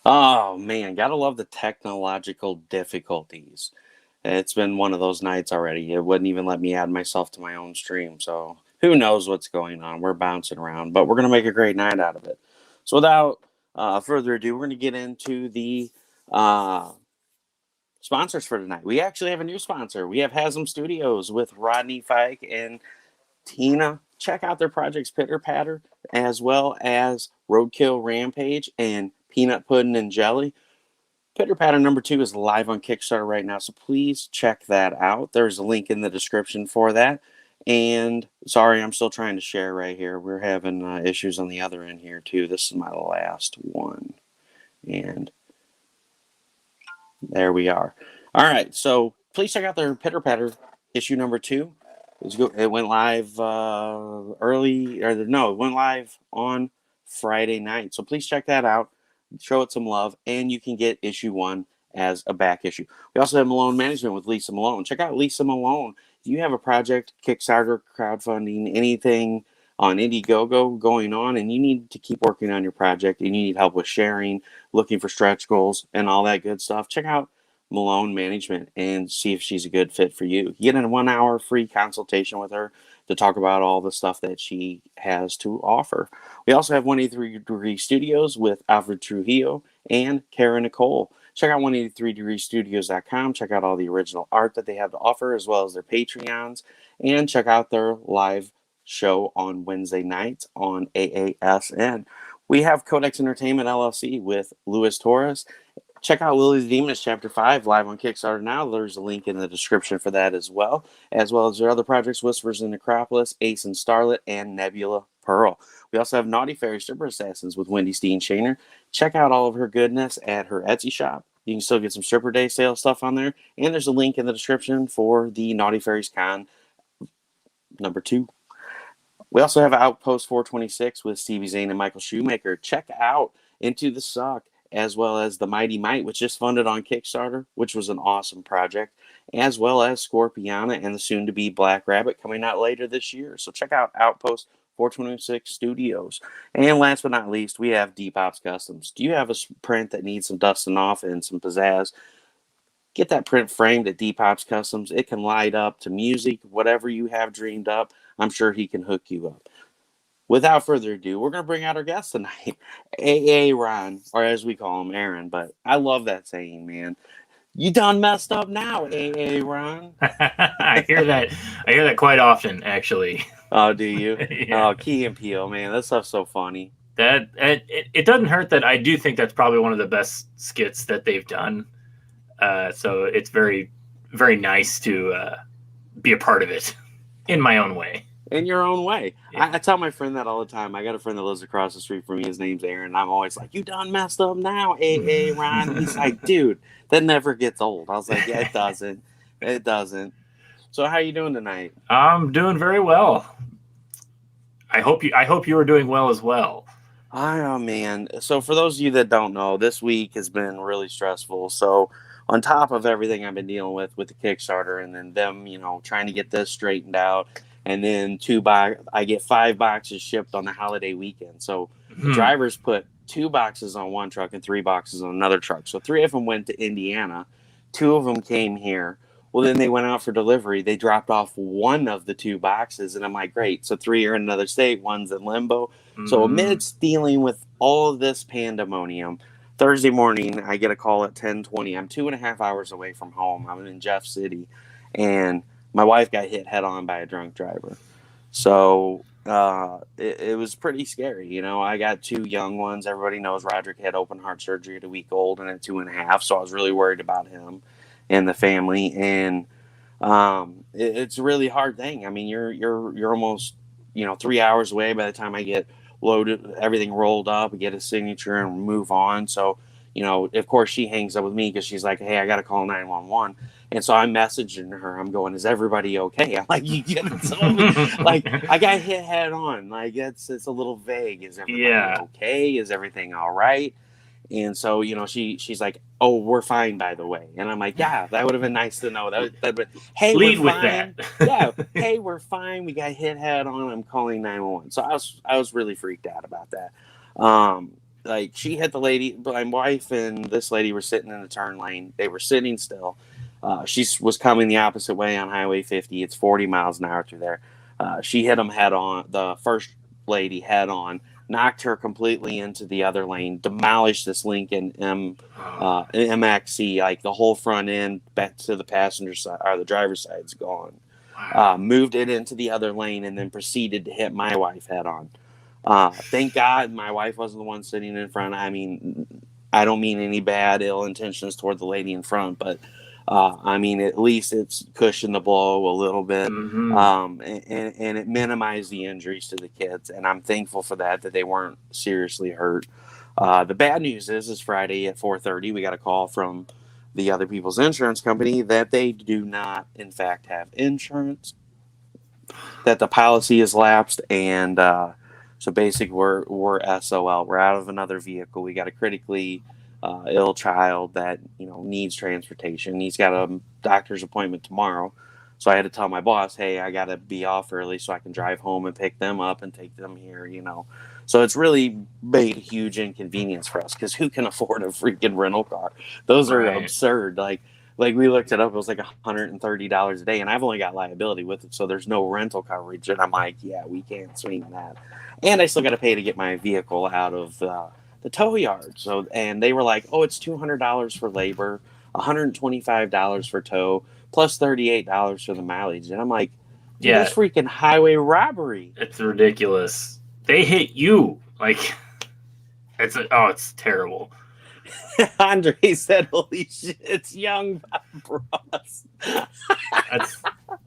Oh man, gotta love the technological difficulties. It's been one of those nights already. It wouldn't even let me add myself to my own stream. So who knows what's going on? We're bouncing around, but we're gonna make a great night out of it. So without further ado, we're gonna get into the uh, sponsors for tonight. We actually have a new sponsor. We have Hazzum Studios with Rodney Fike and Tina. Check out their projects Pitter Patter, as well as Roadkill Rampage and Peanut Pudding and Jelly. Pitter Patter #2 is live on Kickstarter right now, so please check that out. There's a link in the description for that. And sorry, I'm still trying to share right here. We're having issues on the other end here too. This is my last one. And there we are. All right, so please check out their Pitter Patter issue #2. It went live it went live on Friday night. So please check that out. Show it some love, and you can get issue 1 as a back issue. We also have Melone Management with Lisa Melone. Check out Lisa Melone. If you have a project, Kickstarter, crowdfunding, anything on Indiegogo going on, and you need to keep working on your project, and you need help with sharing, looking for stretch goals, and all that good stuff, check out Melone Management and see if she's a good fit for you. You get a 1-hour free consultation with her to talk about all the stuff that she has to offer. We also have 183 Degree Studios with Alfred Trujillo and Kara Nicole. Check out 183degreestudios.com. Check out all the original art that they have to offer, as well as their Patreons, and check out their live show on Wednesday nights on AASN. We have Codex Entertainment LLC with Luis Torres. Check out Lily's Demons Chapter 5 live on Kickstarter now. There's a link in the description for that as well as their other projects, Whispers in Necropolis, Ace and Starlet, and Nebula Pearl. We also have Naughty Fairy Stripper Assassins with Wendy Steen Shaner. Check out all of her goodness at her Etsy shop. You can still get some Stripper Day sale stuff on there. And there's a link in the description for the Naughty Fairies Con #2. We also have Outpost 426 with Stevie Zane and Michael Shoemaker. Check out Into the Suck, as well as The Mighty Might, which just funded on Kickstarter, which was an awesome project, as well as Scorpiana and the soon-to-be Black Rabbit coming out later this year. So check out Outpost 426 Studios. And last but not least, we have DPopp Customz. Do you have a print that needs some dusting off and some pizzazz? Get that print framed at DPopp Customz. It can light up to music, whatever you have dreamed up. I'm sure he can hook you up. Without further ado, we're going to bring out our guest tonight, Aaron, or as we call him, Aaron. But I love that saying, man. You done messed up now, Aaron. I hear that. I hear that quite often, actually. Oh, do you? Yeah. Oh, Key and Peele, man. That stuff's so funny. That it doesn't hurt that I do think that's probably one of the best skits that they've done. So it's very, very nice to be a part of it in my own way. In your own way. Yeah. I tell my friend that all the time. I got a friend that lives across the street from me. His name's Aaron. I'm always like, you done messed up now, Aaron. He's like, dude, that never gets old. I was like, yeah, it doesn't. It doesn't. So how you doing tonight? I'm doing very well. I hope you are doing well as well. Oh, man. So for those of you that don't know, this week has been really stressful. So on top of everything I've been dealing with the Kickstarter and then them, trying to get this straightened out, and then I get 5 boxes shipped on the holiday weekend. So the drivers put 2 boxes on one truck and 3 boxes on another truck. So 3 of them went to Indiana. 2 of them came here. Well, then they went out for delivery. They dropped off 1 of the 2 boxes, and I'm like, great. So 3 are in another state, 1's in limbo. So amidst dealing with all of this pandemonium, Thursday morning, I get a call at 10:20. I'm 2.5 hours away from home. I'm in Jeff City, and my wife got hit head on by a drunk driver. So it was pretty scary. I got 2 young ones. Everybody knows Roderick had open heart surgery at a week old and at 2.5. So I was really worried about him and the family. And it's a really hard thing. I mean, you're almost, 3 hours away by the time I get loaded, everything rolled up, get a signature and move on. So, of course she hangs up with me because she's like, hey, I got to call 911. And so I'm messaging her. I'm going, is everybody okay? I'm like, you get it? Like, I got hit head on. Like, it's a little vague. Is everybody okay? Is everything all right? And so, she's like, oh, we're fine, by the way. And I'm like, yeah, that would have been nice to know. Hey, lead we're with fine. that. Yeah, hey, we're fine. We got hit head on. I'm calling 911. So I was really freaked out about that. like she hit the lady. My wife and this lady were sitting in the turn lane. They were sitting still. She was coming the opposite way on Highway 50. It's 40 miles an hour through there. She hit them head on. The first lady head on, knocked her completely into the other lane, demolished this Lincoln MXC, like the whole front end back to the passenger side or the driver's side's gone. Moved it into the other lane and then proceeded to hit my wife head on. Thank God my wife wasn't the one sitting in front. I mean, I don't mean any bad ill intentions toward the lady in front, but I mean, at least it's cushioned the blow a little bit, and it minimized the injuries to the kids. And I'm thankful for that they weren't seriously hurt. The bad news is Friday at 4:30, we got a call from the other people's insurance company that they do not, in fact, have insurance, that the policy is lapsed, and so basically we're SOL. We're out of another vehicle. We got a critically ill child that needs transportation. He's got a doctor's appointment tomorrow, so I had to tell my boss, hey, I got to be off early so I can drive home and pick them up and take them here. So it's really made a huge inconvenience for us, because who can afford a freaking rental car? Those are absurd. Like we looked it up, it was like $130 a day, and I've only got liability with it, so there's no rental coverage. And I'm like, yeah, we can't swing that. And I still got to pay to get my vehicle out of the tow yard. So, and they were like, oh, it's $200 for labor, $125 for tow, plus $38 for the mileage. And I'm like, dude, that's freaking highway robbery. It's ridiculous. They hit you. Like, it's terrible. Andre said, holy shit, it's young Bob Ross.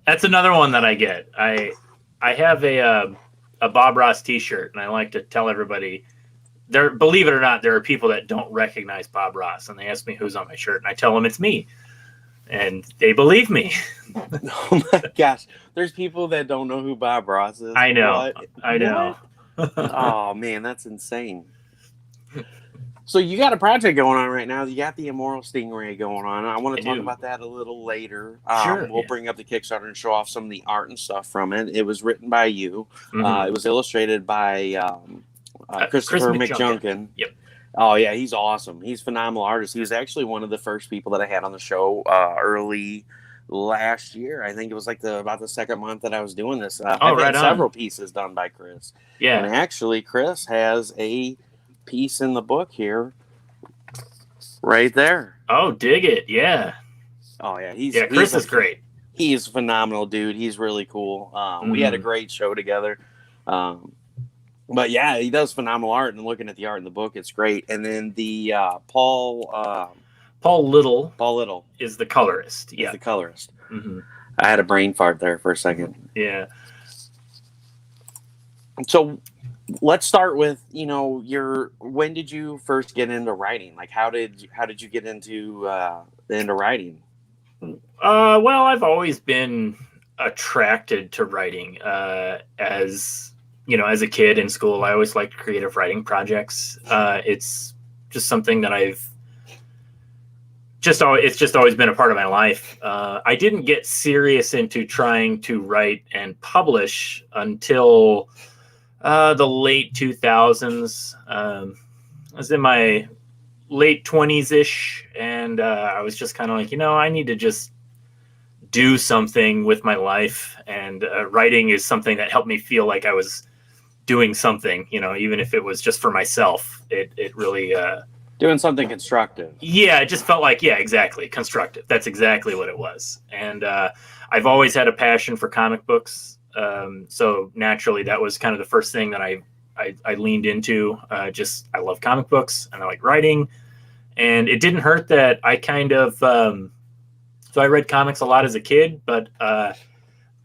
That's another one that I get. I have a Bob Ross t-shirt, and I like to tell everybody, believe it or not, there are people that don't recognize Bob Ross, and they ask me who's on my shirt, and I tell them it's me, and they believe me. Oh my gosh, there's people that don't know who Bob Ross is. I know. I know. Oh man, that's insane. So you got a project going on right now. You got the Amoral Stingray going on. I want to talk about that a little later. Sure. We'll bring up the Kickstarter and show off some of the art and stuff from it. It was written by you. It was illustrated by Chris McJunkin. Yep. Oh yeah, he's awesome. He's a phenomenal artist. He was actually one of the first people that I had on the show early last year. I think it was like about the second month that I was doing this. I've had several pieces done by Chris. Yeah. And actually, Chris has a piece in the book here, right there. Oh, dig it! Yeah. Oh yeah, Chris is great. He's a phenomenal dude. He's really cool. We had a great show together. But yeah, he does phenomenal art, and looking at the art in the book, it's great. And then the Paul Little is the colorist. Yeah, the colorist. I had a brain fart there for a second. Yeah. So let's start with when did you first get into writing? Like how did you get into writing? Well, I've always been attracted to writing. As a kid in school, I always liked creative writing projects. It's just something that it's just always been a part of my life. I didn't get serious into trying to write and publish until the late 2000s. I was in my late 20s-ish, and I was just kind of like, I need to just do something with my life, and writing is something that helped me feel like I was doing something, even if it was just for myself. It really doing something constructive. Yeah, it just felt like, exactly, constructive. That's exactly what it was. And I've always had a passion for comic books. So naturally, that was kind of the first thing that I leaned into. I love comic books, and I like writing. And it didn't hurt that I kind of, so I read comics a lot as a kid, but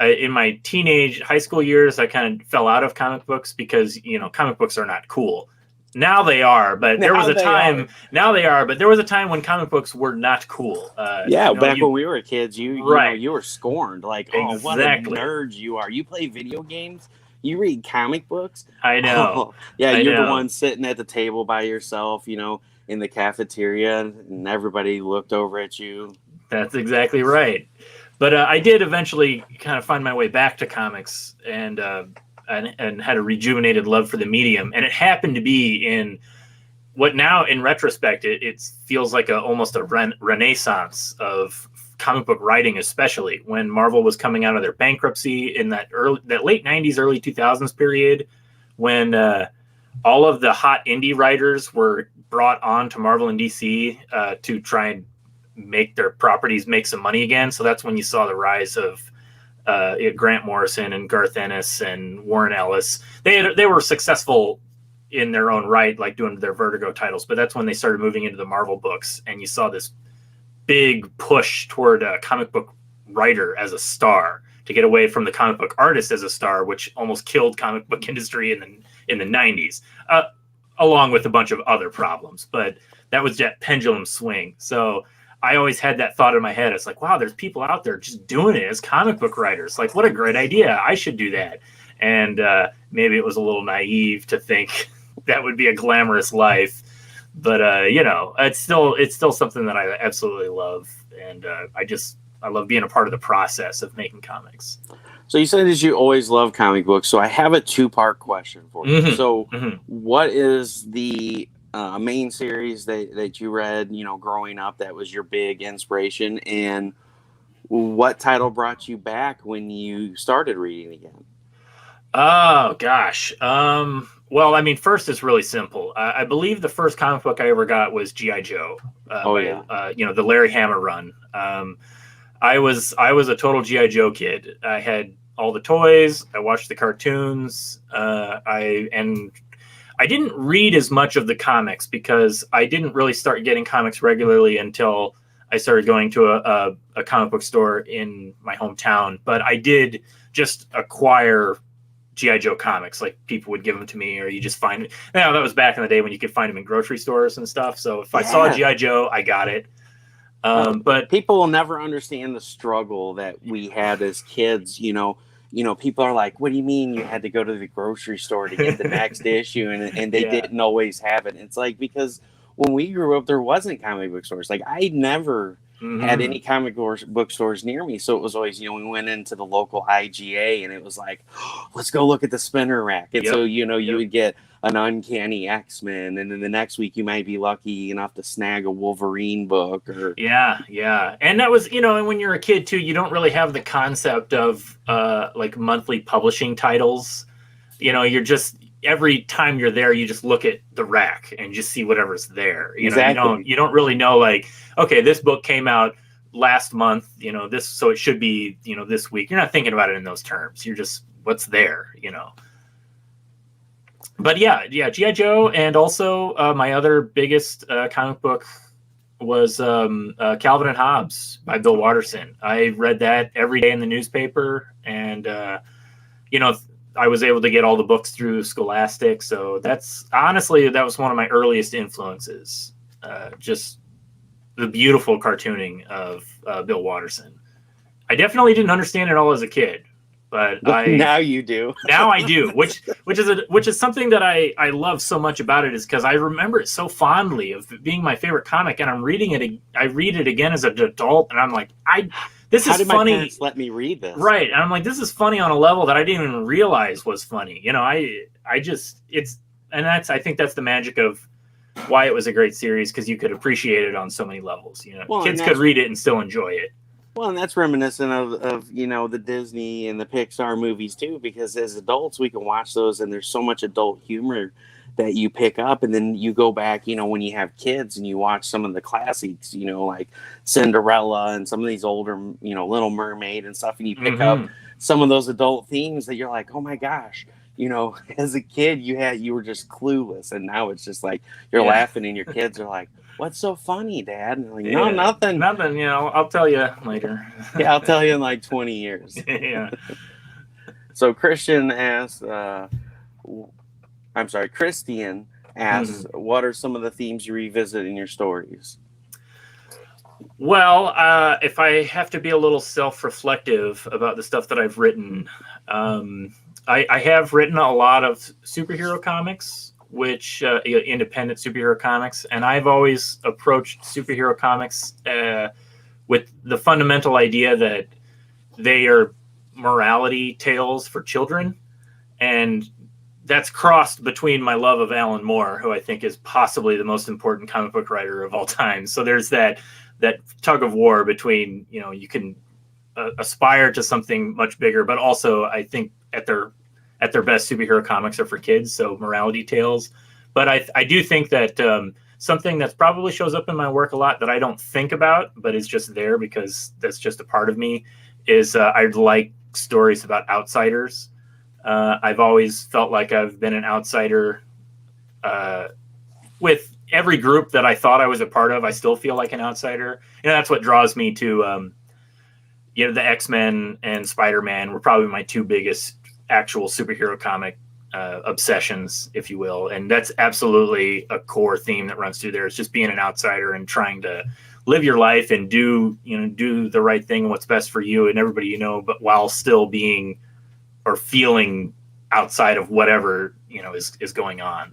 in my high school years, I kind of fell out of comic books because, comic books are not cool. Now they are, but there was a time. Now they are, but there was a time when comic books were not cool. Back when we were kids, you were scorned. Like, oh, what a nerd you are! You play video games, you read comic books. I know. You're the one sitting at the table by yourself, in the cafeteria, and everybody looked over at you. That's exactly right. But I did eventually kind of find my way back to comics, and had a rejuvenated love for the medium. And it happened to be in what now in retrospect, it feels like almost a renaissance of comic book writing, especially when Marvel was coming out of their bankruptcy in that late 90s, early 2000s period, when all of the hot indie writers were brought on to Marvel and DC to try and make their properties make some money again. So that's when you saw the rise of Grant Morrison and Garth Ennis and Warren Ellis. They were successful in their own right, like doing their Vertigo titles, but that's when they started moving into the Marvel books, and you saw this big push toward a comic book writer as a star to get away from the comic book artist as a star, which almost killed comic book industry in the 90s, along with a bunch of other problems. But that was that pendulum swing. So I always had that thought in my head. It's like, wow, there's people out there just doing it as comic book writers. Like, what a great idea. I should do that. And maybe it was a little naive to think that would be a glamorous life. But, it's still something that I absolutely love. And I love being a part of the process of making comics. So you said that you always love comic books. So I have a 2-part question for you. Mm-hmm. So Mm-hmm. what is the main series that you read, growing up that was your big inspiration? And what title brought you back when you started reading again? Oh, gosh. Well, I mean, first it's really simple. I believe the first comic book I ever got was G.I. Joe. The Larry Hama run. I was a total G.I. Joe kid. I had all the toys. I watched the cartoons. I didn't read as much of the comics because I didn't really start getting comics regularly until I started going to a comic book store in my hometown. But I did just acquire G.I. Joe comics. Like, people would give them to me, or you just find it. Now, that was back in the day when you could find them in grocery stores and stuff. So if I saw G.I. Joe, I got it. But people will never understand the struggle that we had as kids. People are like, what do you mean you had to go to the grocery store to get the next issue? And they didn't always have it. It's like, because when we grew up, there wasn't comic book stores. Like, I never had any comic book stores near me. So it was always, we went into the local IGA and it was like, let's go look at the spinner rack. And so, you would get an Uncanny X-Men, and then the next week you might be lucky enough to snag a Wolverine book. Yeah. And that was, and when you're a kid too, you don't really have the concept of like monthly publishing titles. You're just, every time you're there, you just look at the rack and just see whatever's there. Exactly. You don't really know, like, okay, this book came out last month, this, so it should be, this week. You're not thinking about it in those terms. You're just, what's there, But yeah, G.I. Joe, and also my other biggest comic book was Calvin and Hobbes by Bill Watterson. I read that every day in the newspaper, and I was able to get all the books through Scholastic. So that was one of my earliest influences. Just the beautiful cartooning of Bill Watterson. I definitely didn't understand it all as a kid. But now you do. Now I do, which is something that I love so much about it, is because I remember it so fondly of being my favorite comic, and I read it again as an adult, and I'm like, this is funny. My parents let me read this? Right, and I'm like, this is funny on a level that I didn't even realize was funny. I think that's the magic of why it was a great series, because you could appreciate it on so many levels. Kids could read it and still enjoy it. Well, and that's reminiscent of the Disney and the Pixar movies too, because as adults we can watch those and there's so much adult humor that you pick up, and then you go back, when you have kids and you watch some of the classics, like Cinderella and some of these older, Little Mermaid and stuff, and you pick up some of those adult themes that you're like, oh my gosh, as a kid you were just clueless, and now it's just like you're laughing and your kids are like, what's so funny, Dad? And like, no, nothing. Nothing, I'll tell you later. Yeah, I'll tell you in like 20 years. Yeah. So Christian asks, Christian asks, what are some of the themes you revisit in your stories? Well, if I have to be a little self-reflective about the stuff that I've written, I have written a lot of superhero comics, which independent superhero comics, and I've always approached superhero comics with the fundamental idea that they are morality tales for children, and that's crossed between my love of Alan Moore, who I think is possibly the most important comic book writer of all time. So there's that tug of war between, you can aspire to something much bigger, but also I think at their best, superhero comics are for kids. So morality tales. But I do think that something that probably shows up in my work a lot that I don't think about, but is just there because that's just a part of me, is I like stories about outsiders. I've always felt like I've been an outsider with every group that I thought I was a part of. I still feel like an outsider. That's what draws me to, the X-Men and Spider-Man were probably my two biggest actual superhero comic obsessions, if you will. And that's absolutely a core theme that runs through there. It's just being an outsider and trying to live your life and do the right thing and what's best for you and everybody, but while still being or feeling outside of whatever, is going on.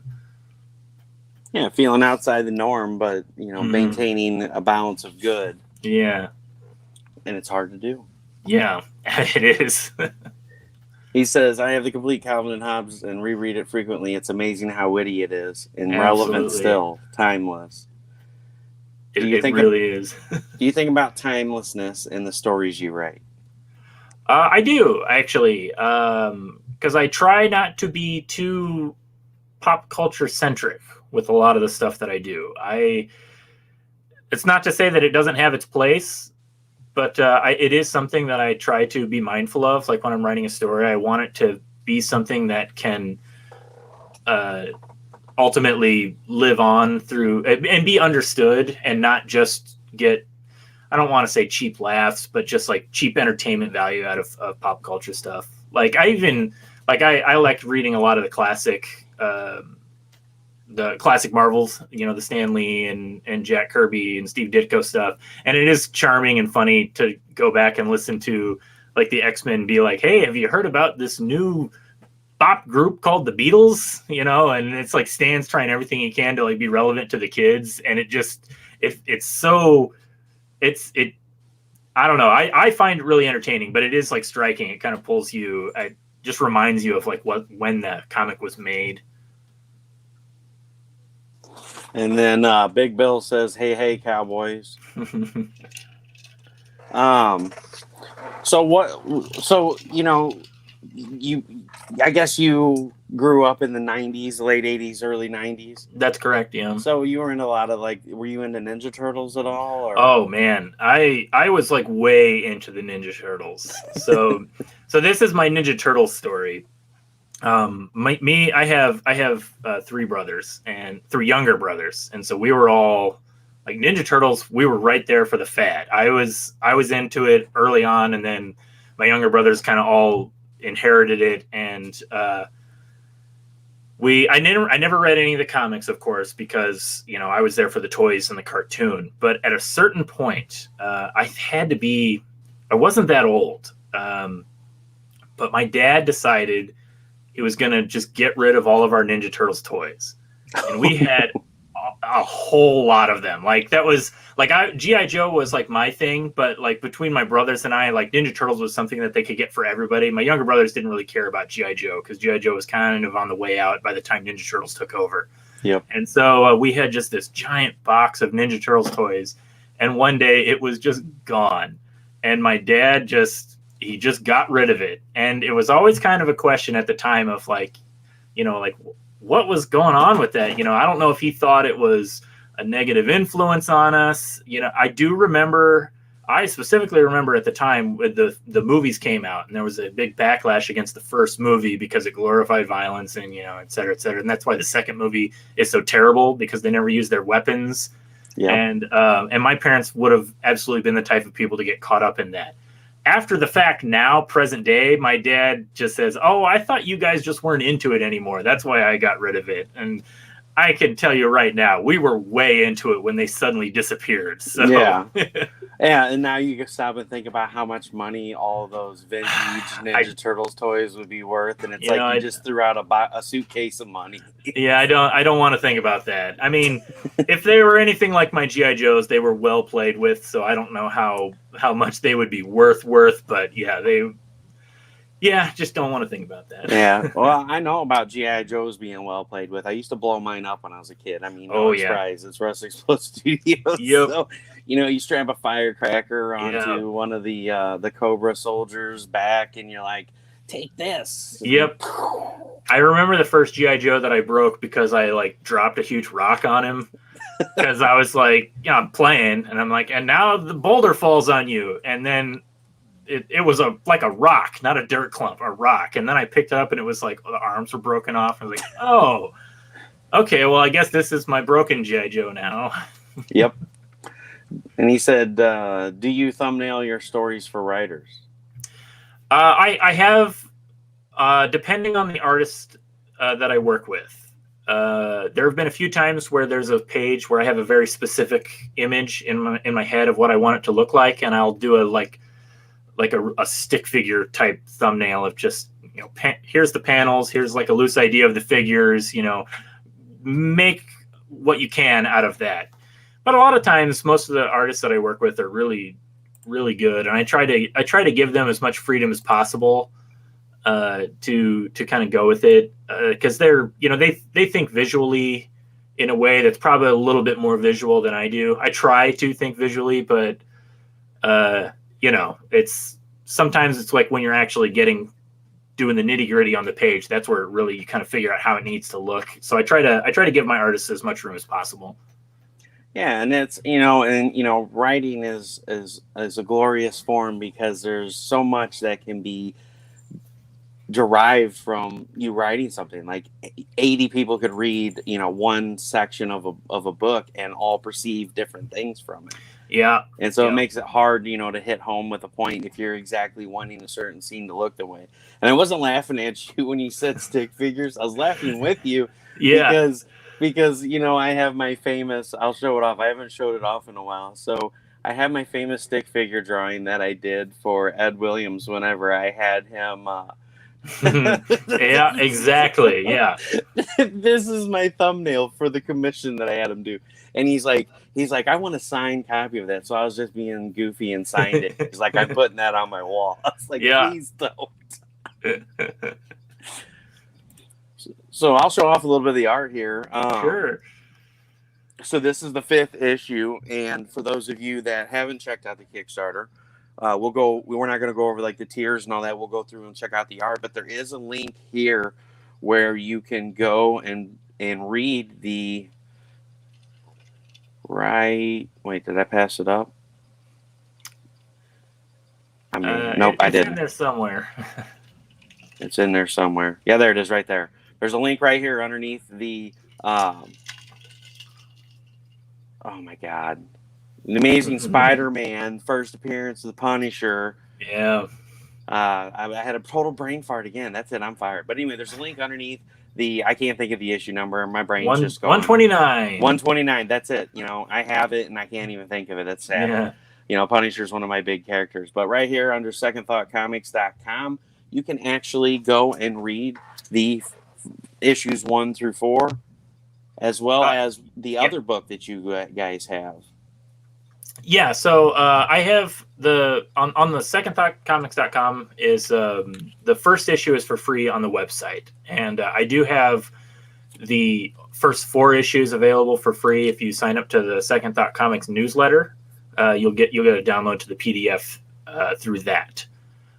Yeah, feeling outside the norm, but, maintaining a balance of good. Yeah. And it's hard to do. Yeah, it is. He says, I have the complete Calvin and Hobbes and reread it frequently. It's amazing how witty it is and relevant still, timeless. It really is. Do you think about timelessness in the stories you write? I do, actually, because I try not to be too pop culture centric with a lot of the stuff that I do. It's not to say that it doesn't have its place, but it is something that I try to be mindful of. Like when I'm writing a story, I want it to be something that can ultimately live on through and be understood and not just get, I don't want to say cheap laughs, but just like cheap entertainment value out of pop culture stuff. Like I liked reading a lot of the classic Marvels, the Stan Lee and Jack Kirby and Steve Ditko stuff. And it is charming and funny to go back and listen to like the X-Men be like, hey, have you heard about this new pop group called the Beatles? And it's like Stan's trying everything he can to like be relevant to the kids. And it just, I don't know. I find it really entertaining, but it is like striking. It kind of pulls you, it just reminds you of like when the comic was made. And then Big Bill says, hey, cowboys. I guess you grew up in the 90s, late 80s, early 90s. That's correct, yeah. So you were into a lot of were you into Ninja Turtles at all? Or? Oh man, I was like way into the Ninja Turtles. So this is my Ninja Turtles story. I have 3 brothers and 3 younger brothers. And so we were all like Ninja Turtles. We were right there for the fad. I was into it early on. And then my younger brothers kind of all inherited it. And, I never read any of the comics, of course, because, I was there for the toys and the cartoon, but at a certain point, I wasn't that old. But my dad decided he was going to just get rid of all of our Ninja Turtles toys. And we had a whole lot of them. Like that was like G.I. Joe was like my thing, but like between my brothers and I, like Ninja Turtles was something that they could get for everybody. My younger brothers didn't really care about G.I. Joe because G.I. Joe was kind of on the way out by the time Ninja Turtles took over. Yep. And so we had just this giant box of Ninja Turtles toys. And one day it was just gone. And my dad he just got rid of it. And it was always kind of a question at the time of like, what was going on with that? I don't know if he thought it was a negative influence on us. I specifically remember at the time when the movies came out and there was a big backlash against the first movie because it glorified violence and, et cetera, et cetera. And that's why the second movie is so terrible because they never used their weapons. Yeah. And my parents would have absolutely been the type of people to get caught up in that. After the fact now, present day, my dad just says, oh, I thought you guys just weren't into it anymore. That's why I got rid of it. And I can tell you right now, we were way into it when they suddenly disappeared. So yeah. Yeah, and now you can stop and think about how much money all those vintage Ninja Turtles toys would be worth, and it's you just threw out a suitcase of money. Yeah, I don't want to think about that. I mean, if they were anything like my G.I. Joes, they were well played with, so I don't know how much they would be worth, but yeah, Yeah, just don't want to think about that. Yeah. Well, I know about G.I. Joes being well played with. I used to blow mine up when I was a kid. I mean, no surprise. It's Russ Explode Studios. Yep. So, you strap a firecracker onto Yep. one of the Cobra soldiers' back, and you're like, take this. Yep. I remember the first G.I. Joe that I broke because I like dropped a huge rock on him. Because I was like, I'm playing, and I'm like, and now the boulder falls on you. And then it was like a rock, not a dirt clump, a rock. And then I picked it up, and it was like the arms were broken off. I was like, oh, okay, well, I guess this is my broken G.I. Joe now. Yep. And he said, do you thumbnail your stories for writers? I have, depending on the artist that I work with. There have been a few times where there's a page where I have a very specific image in my head of what I want it to look like, and I'll do a stick figure type thumbnail of just here's the panels, here's like a loose idea of the figures, make what you can out of that. But a lot of times, most of the artists that I work with are really, really good, and I try to give them as much freedom as possible to kind of go with it, because they're they think visually in a way that's probably a little bit more visual than I do. I try to think visually, but it's sometimes it's like when you're actually doing the nitty gritty on the page, that's where really you kind of figure out how it needs to look. So I try to give my artists as much room as possible. Yeah, and it's writing is a glorious form because there's so much that can be derived from you writing something. Like 80 people could read one section of a book and all perceive different things from it. Yeah. And so it makes it hard to hit home with a point if you're exactly wanting a certain scene to look the way. And I wasn't laughing at you when you said stick figures. I was laughing with you. Yeah. Because I have my famous, I'll show it off. I haven't showed it off in a while. So I have my famous stick figure drawing that I did for Ed Williams whenever I had him yeah, exactly. Yeah. This is my thumbnail for the commission that I had him do. And he's like, I want a signed copy of that. So I was just being goofy and signed it. He's like, I'm putting that on my wall. I was like, please don't. So I'll show off a little bit of the art here. Sure. So this is the 5th issue. And for those of you that haven't checked out the Kickstarter, we're not going to go over like the tiers and all that. We'll go through and check out the art, but there is a link here where you can go and read the wait, did I pass it up? I mean, nope, I didn't. It's in there somewhere. It's in there somewhere. Yeah, there it is right there. There's a link right here underneath the oh my God. The Amazing Spider-Man, first appearance of the Punisher. Yeah. I had a total brain fart again. That's it. I'm fired. But anyway, there's a link underneath I can't think of the issue number. My brain's just going. 129. 129. That's it. I have it and I can't even think of it. That's sad. Yeah. Punisher's one of my big characters. But right here under secondthoughtcomics.com, you can actually go and read the issues 1 through 4, as well as the other book that you guys have. Yeah, so I have on the secondthoughtcomics.com is the first issue is for free on the website, and I do have the first 4 issues available for free if you sign up to the Second Thought Comics newsletter. You'll get a download to the PDF through that.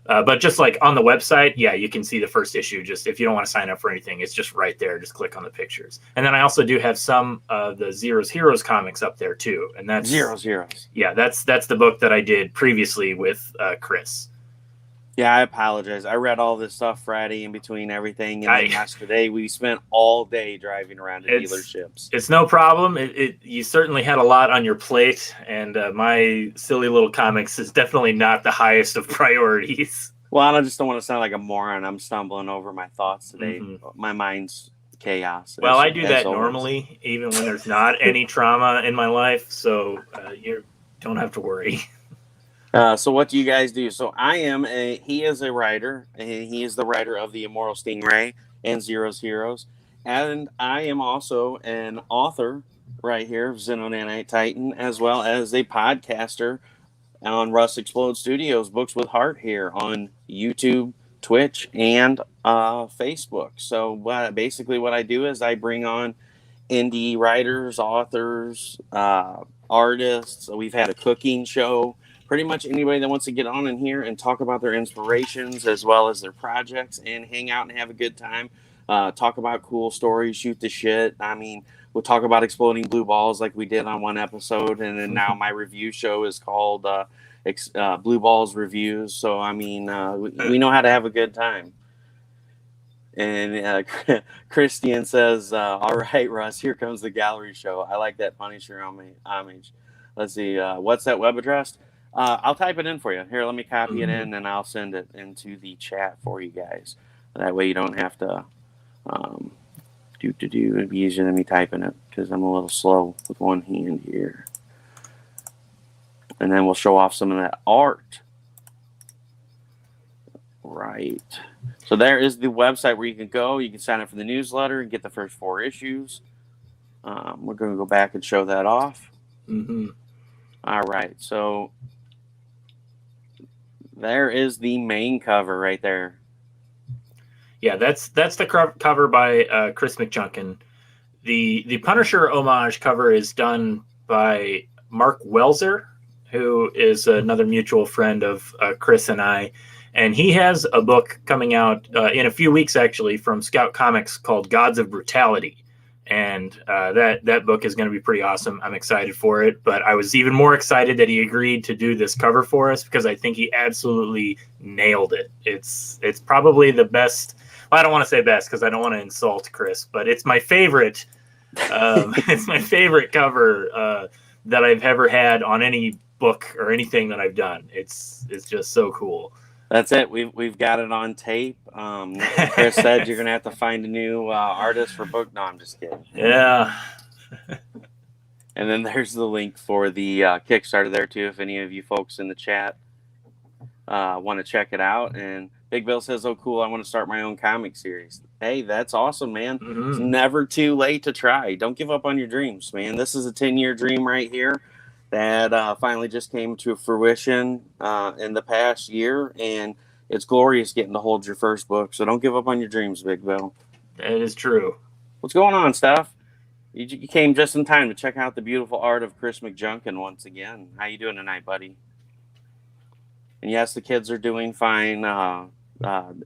But just like on the website, yeah, you can see the first issue. Just if you don't want to sign up for anything, it's just right there. Just click on the pictures. And then I also do have some of the Zero's Heroes comics up there too. And that's Zero's Heroes. Yeah, that's the book that I did previously with Chris. Yeah, I apologize. I read all this stuff Friday in between everything, and then yesterday we spent all day driving around to dealerships. It's no problem. You certainly had a lot on your plate, and my silly little comics is definitely not the highest of priorities. Well, I just don't want to sound like a moron. I'm stumbling over my thoughts today. My mind's chaos. Well, I do that normally, even when there's not any trauma in my life, so you don't have to worry. So what do you guys do? So he is a writer, and he is the writer of the Amoral Stingray and Zero's Heroes. And I am also an author right here of Xenonanite Titan, as well as a podcaster on Russ Explode Studios, Books with Heart here on YouTube, Twitch, and Facebook. So basically what I do is I bring on indie writers, authors, artists. So we've had a cooking show. Pretty much anybody that wants to get on in here and talk about their inspirations as well as their projects and hang out and have a good time. Talk about cool stories, shoot the shit. I mean, we'll talk about exploding blue balls like we did on one episode. And then now my review show is called Blue Balls Reviews. So, I mean, we know how to have a good time. And Christian says, all right, Russ, here comes the gallery show. I like that Punisher homage. Let's see. What's that web address? I'll type it in for you. Here, let me copy it in, and I'll send it into the chat for you guys. That way you don't have to It'd be easier than me typing it because I'm a little slow with one hand here. And then we'll show off some of that art. Right. So there is the website where you can go. You can sign up for the newsletter and get the first 4 issues. We're going to go back and show that off. All right. So there is the main cover right there. Yeah, that's the cover by Chris McJunkin. The Punisher homage cover is done by Mark Welzer, who is another mutual friend of Chris and I. And he has a book coming out in a few weeks, actually, from Scout Comics called Gods of Brutality. And that book is going to be pretty awesome. I'm excited for it. But I was even more excited that he agreed to do this cover for us because I think he absolutely nailed it. It's probably the best. Well, I don't want to say best because I don't want to insult Chris, but it's my favorite. It's my favorite cover that I've ever had on any book or anything that I've done. It's just so cool. That's it. We've got it on tape. Chris said you're gonna have to find a new artist for book. No, I'm just kidding. Yeah. And then there's the link for the Kickstarter there too. If any of you folks in the chat want to check it out. And Big Bill says, "Oh, cool! I want to start my own comic series." Hey, that's awesome, man. It's never too late to try. Don't give up on your dreams, man. This is a 10-year dream right here that finally just came to fruition in the past year, and it's glorious getting to hold your first book. So don't give up on your dreams, Big Bill. That is true. What's going on, Steph? You came just in time to check out the beautiful art of Chris McJunkin once again. How you doing tonight, buddy? And yes, the kids are doing fine.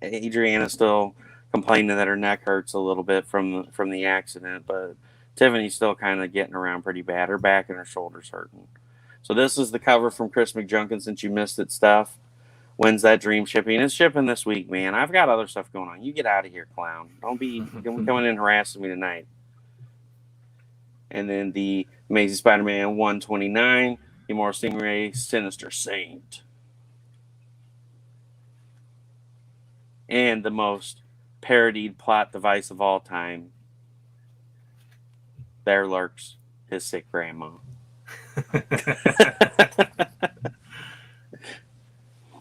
Adriana's still complaining that her neck hurts a little bit from the accident, but Tiffany's still kind of getting around pretty bad. Her back and her shoulders hurting. So this is the cover from Chris McJunkin. Since you missed it, Steph, when's that dream shipping? It's shipping this week, man. I've got other stuff going on. You get out of here, clown. Don't be coming in harassing me tonight. And then the Amazing Spider-Man 129, the Amoral Stingray, Sinister Saint. And the most parodied plot device of all time. There lurks his sick grandma.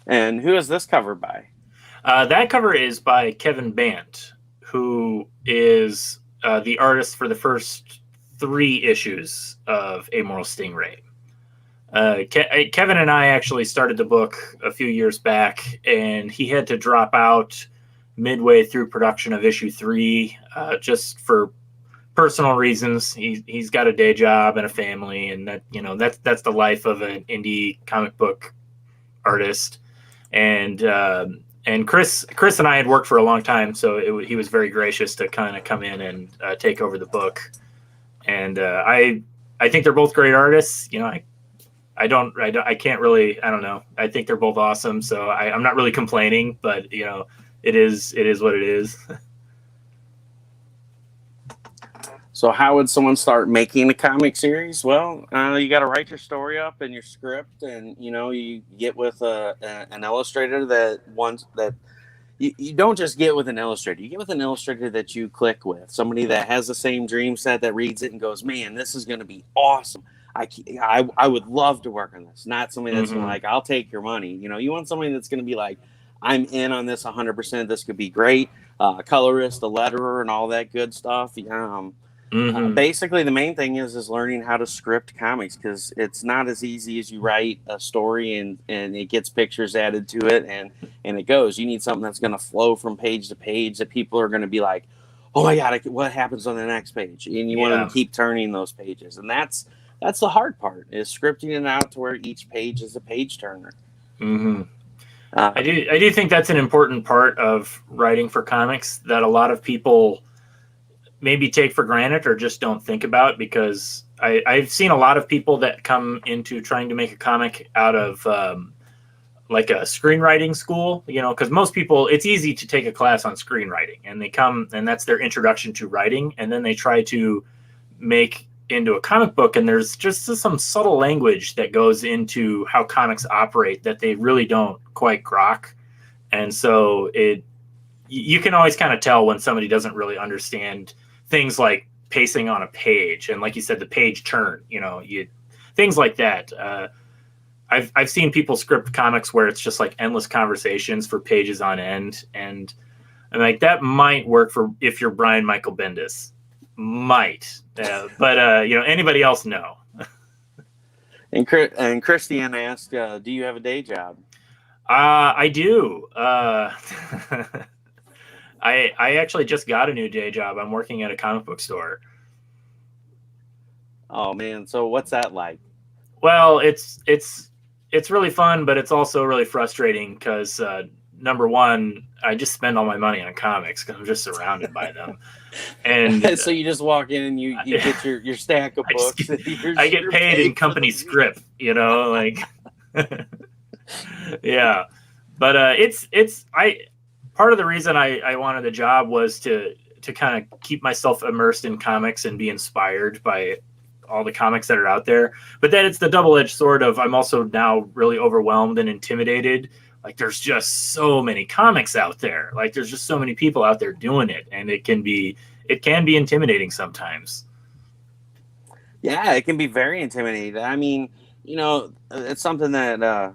And who is this cover by? That cover is by Kevin Bant, who is the artist for the first 3 issues of Amoral Stingray. Kevin and I actually started the book a few years back, and he had to drop out midway through production of issue 3 just for personal reasons. He's got a day job and a family, and that's the life of an indie comic book artist. And Chris and I had worked for a long time, so he was very gracious to kind of come in and take over the book. And I think they're both great artists. I can't really, I don't know. I think they're both awesome, so I'm not really complaining, but it is what it is. So how would someone start making a comic series? Well, you got to write your story up and your script, and you get with an illustrator you don't just get with an illustrator. You get with an illustrator that you click with, somebody that has the same dream set, that reads it and goes, "Man, this is going to be awesome. I would love to work on this." Not somebody that's gonna like, "I'll take your money." You want somebody that's going to be like, "I'm in on this 100%. This could be great." Colorist, the letterer, and all that good stuff. Basically, the main thing is learning how to script comics, because it's not as easy as you write a story and it gets pictures added to it and it goes. You need something that's going to flow from page to page, that people are going to be like, oh my God, what happens on the next page? And you want them to keep turning those pages. And that's the hard part, is scripting it out to where each page is a page turner. I do think that's an important part of writing for comics that a lot of people maybe take for granted or just don't think about, because I've seen a lot of people that come into trying to make a comic out of like a screenwriting school, because most people, it's easy to take a class on screenwriting, and they come and that's their introduction to writing, and then they try to make into a comic book, and there's just some subtle language that goes into how comics operate that they really don't quite grok. And so you can always kind of tell when somebody doesn't really understand things like pacing on a page, and like you said, the page turn, things like that. I've seen people script comics where it's just like endless conversations for pages on end, and I'm like, that might work for if you're Brian Michael Bendis, but anybody else, no. And Christiane asked, do you have a day job? I do. I actually just got a new day job. I'm working at a comic book store. Oh man, so what's that like? Well, it's really fun, but it's also really frustrating because number one, I just spend all my money on comics because I'm just surrounded by them. And so you just walk in and you get your stack of books. I get paid in company script, like yeah. But part of the reason I wanted the job was to kind of keep myself immersed in comics and be inspired by all the comics that are out there. But then it's the double-edged sword of, I'm also now really overwhelmed and intimidated. Like, there's just so many comics out there. Like, there's just so many people out there doing it, and it can be intimidating sometimes. Yeah, it can be very intimidating. I mean, it's something that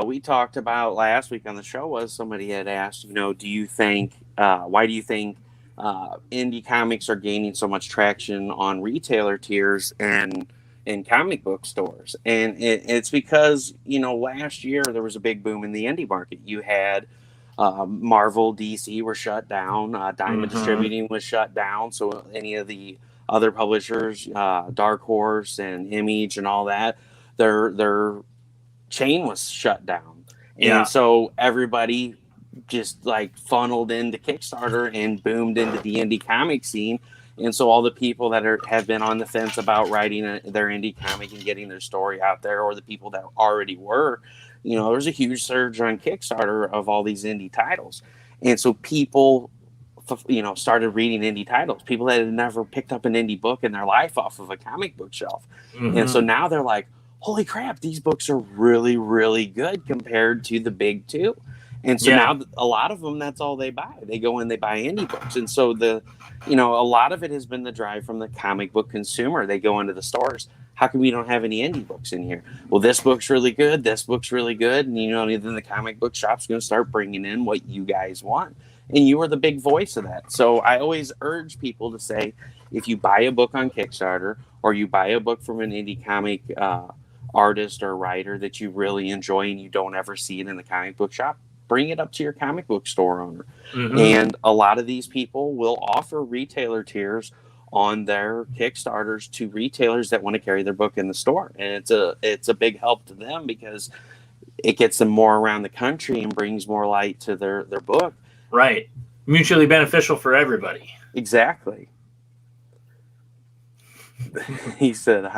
we talked about last week on the show. Was somebody had asked, why do you think indie comics are gaining so much traction on retailer tiers and in comic book stores? And it's because, last year there was a big boom in the indie market. You had Marvel, DC were shut down. Diamond Distributing was shut down. So any of the other publishers, Dark Horse and Image and all that, their chain was shut down. And so everybody just like funneled into Kickstarter and boomed into the indie comic scene. And so all the people that have been on the fence about writing their indie comic and getting their story out there, or the people that already were, there's a huge surge on Kickstarter of all these indie titles. And so people, started reading indie titles. People that had never picked up an indie book in their life off of a comic book shelf. And so now they're like, holy crap, these books are really, really good compared to the big two. And so now a lot of them, that's all they buy. They go in, they buy indie books. And so a lot of it has been the drive from the comic book consumer. They go into the stores. How come we don't have any indie books in here? Well, this book's really good. This book's really good. And, then the comic book shop's going to start bringing in what you guys want. And you are the big voice of that. So I always urge people to say, if you buy a book on Kickstarter, or you buy a book from an indie comic artist or writer that you really enjoy and you don't ever see it in the comic book shop, bring it up to your comic book store owner. And a lot of these people will offer retailer tiers on their Kickstarters to retailers that want to carry their book in the store. And it's a big help to them because it gets them more around the country and brings more light to their book. Right. Mutually beneficial for everybody. Exactly. He said,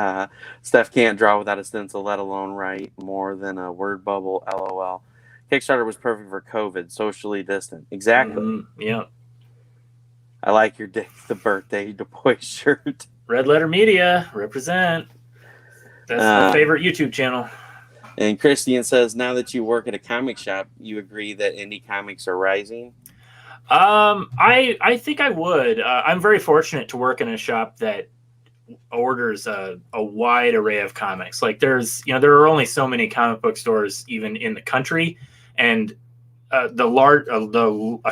Steph can't draw without a stencil, let alone write more than a word bubble, LOL. Kickstarter was perfect for COVID, socially distant. Exactly. Yeah. I like your Dick the Birthday Du Bois shirt. Red Letter Media, represent. That's my favorite YouTube channel. And Christian says, now that you work at a comic shop, you agree that indie comics are rising? I think I would. I'm very fortunate to work in a shop that orders a wide array of comics. Like there are only so many comic book stores even in the country, and a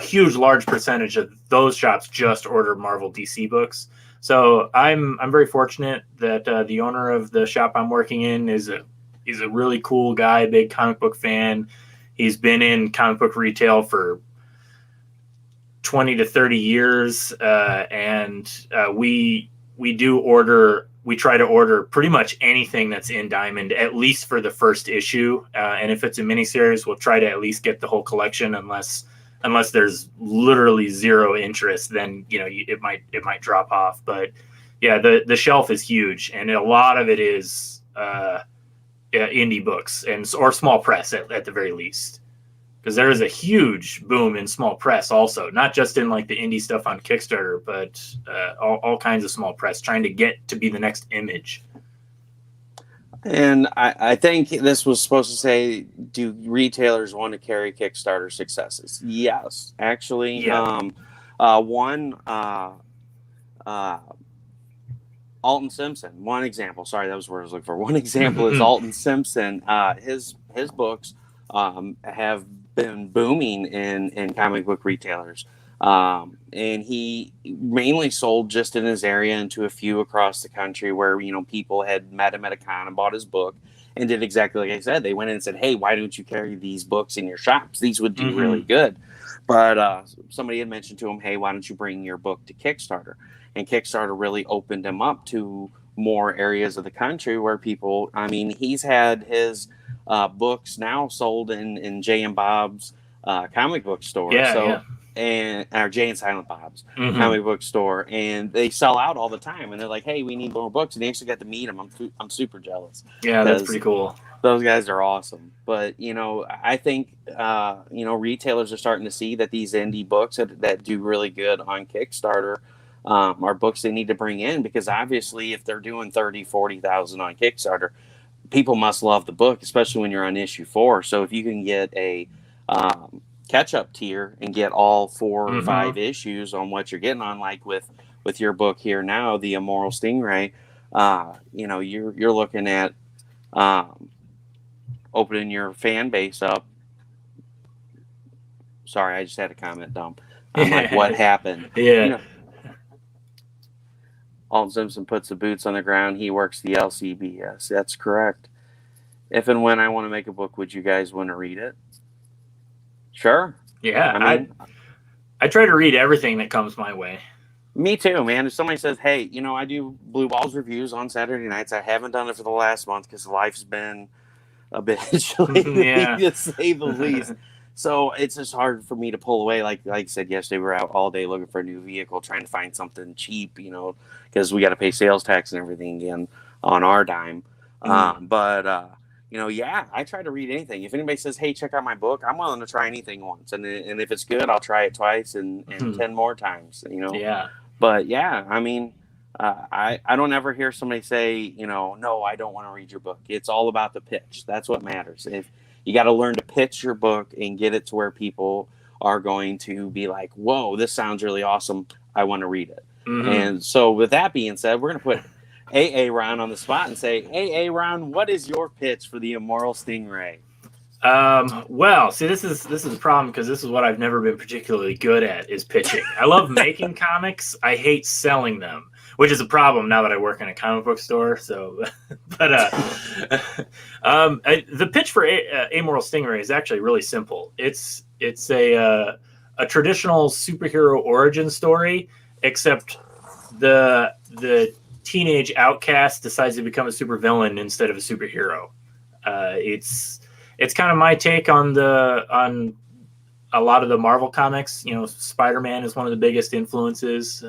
huge large percentage of those shops just order Marvel DC books. So I'm very fortunate that the owner of the shop I'm working in is a really cool guy, big comic book fan. He's been in comic book retail for 20 to 30 years, and we try to order pretty much anything that's in Diamond, at least for the first issue. And if it's a miniseries, we'll try to at least get the whole collection, unless there's literally zero interest, then it might drop off. But yeah, the shelf is huge, and a lot of it is indie books or small press at the very least, because there is a huge boom in small press also, not just in like the indie stuff on Kickstarter, but all kinds of small press trying to get to be the next Image. And I think this was supposed to say, do retailers want to carry Kickstarter successes? Yes, actually. Yeah. Alton Simpson, one example. Sorry, that was what I was looking for. One example is Alton Simpson. His books have been booming in comic book retailers. And he mainly sold just in his area and to a few across the country where, people had met him at a con and bought his book and did exactly like I said. They went in and said, hey, why don't you carry these books in your shops? These would do really good. But somebody had mentioned to him, hey, why don't you bring your book to Kickstarter? And Kickstarter really opened him up to more areas of the country where people, he's had his books now sold in Jay and Bob's comic book store. And our Jay and Silent Bob's comic book store, and they sell out all the time. And they're like, "Hey, we need more books." And they actually got to meet him. I'm super jealous. Yeah, that's pretty cool. Those guys are awesome. But I think retailers are starting to see that these indie books that do really good on Kickstarter are books they need to bring in, because obviously if they're doing 30, 40,000 on Kickstarter, people must love the book, especially when you're on issue 4. So if you can get a catch-up tier and get all 4 or 5 issues on what you're getting on, like with your book here now, the Amoral Stingray, you're looking at opening your fan base up. Sorry, I just had a comment dump. I'm like, what happened? Yeah. Alton Simpson puts the boots on the ground. He works the LCB. Yes, that's correct. If and when I want to make a book, would you guys want to read it? Sure. Yeah, I try to read everything that comes my way. Me too, man. If somebody says, hey, I do Blue Balls reviews on Saturday nights. I haven't done it for the last month because life's been a bitch, to say the least. So it's just hard for me to pull away. Like I said yesterday, we were out all day looking for a new vehicle, trying to find something cheap, because we got to pay sales tax and everything again on our dime. Yeah, I try to read anything. If anybody says, hey, check out my book, I'm willing to try anything once. And if it's good, I'll try it twice and 10 more times, Yeah. But yeah, I don't ever hear somebody say, no, I don't want to read your book. It's all about the pitch. That's what matters. If you got to learn to pitch your book and get it to where people are going to be like, whoa, this sounds really awesome. I want to read it. And so with that being said, we're going to put Aaron on the spot and say, hey, Aaron, what is your pitch for the Amoral Stingray? Well, see, this is a problem, because this is what I've never been particularly good at, is pitching. I love making comics. I hate selling them, which is a problem now that I work in a comic book store. So, but the pitch for Amoral Stingray is actually really simple. It's a traditional superhero origin story, except the teenage outcast decides to become a supervillain instead of a superhero. It's kind of my take on a lot of the Marvel comics. Spider-Man is one of the biggest influences.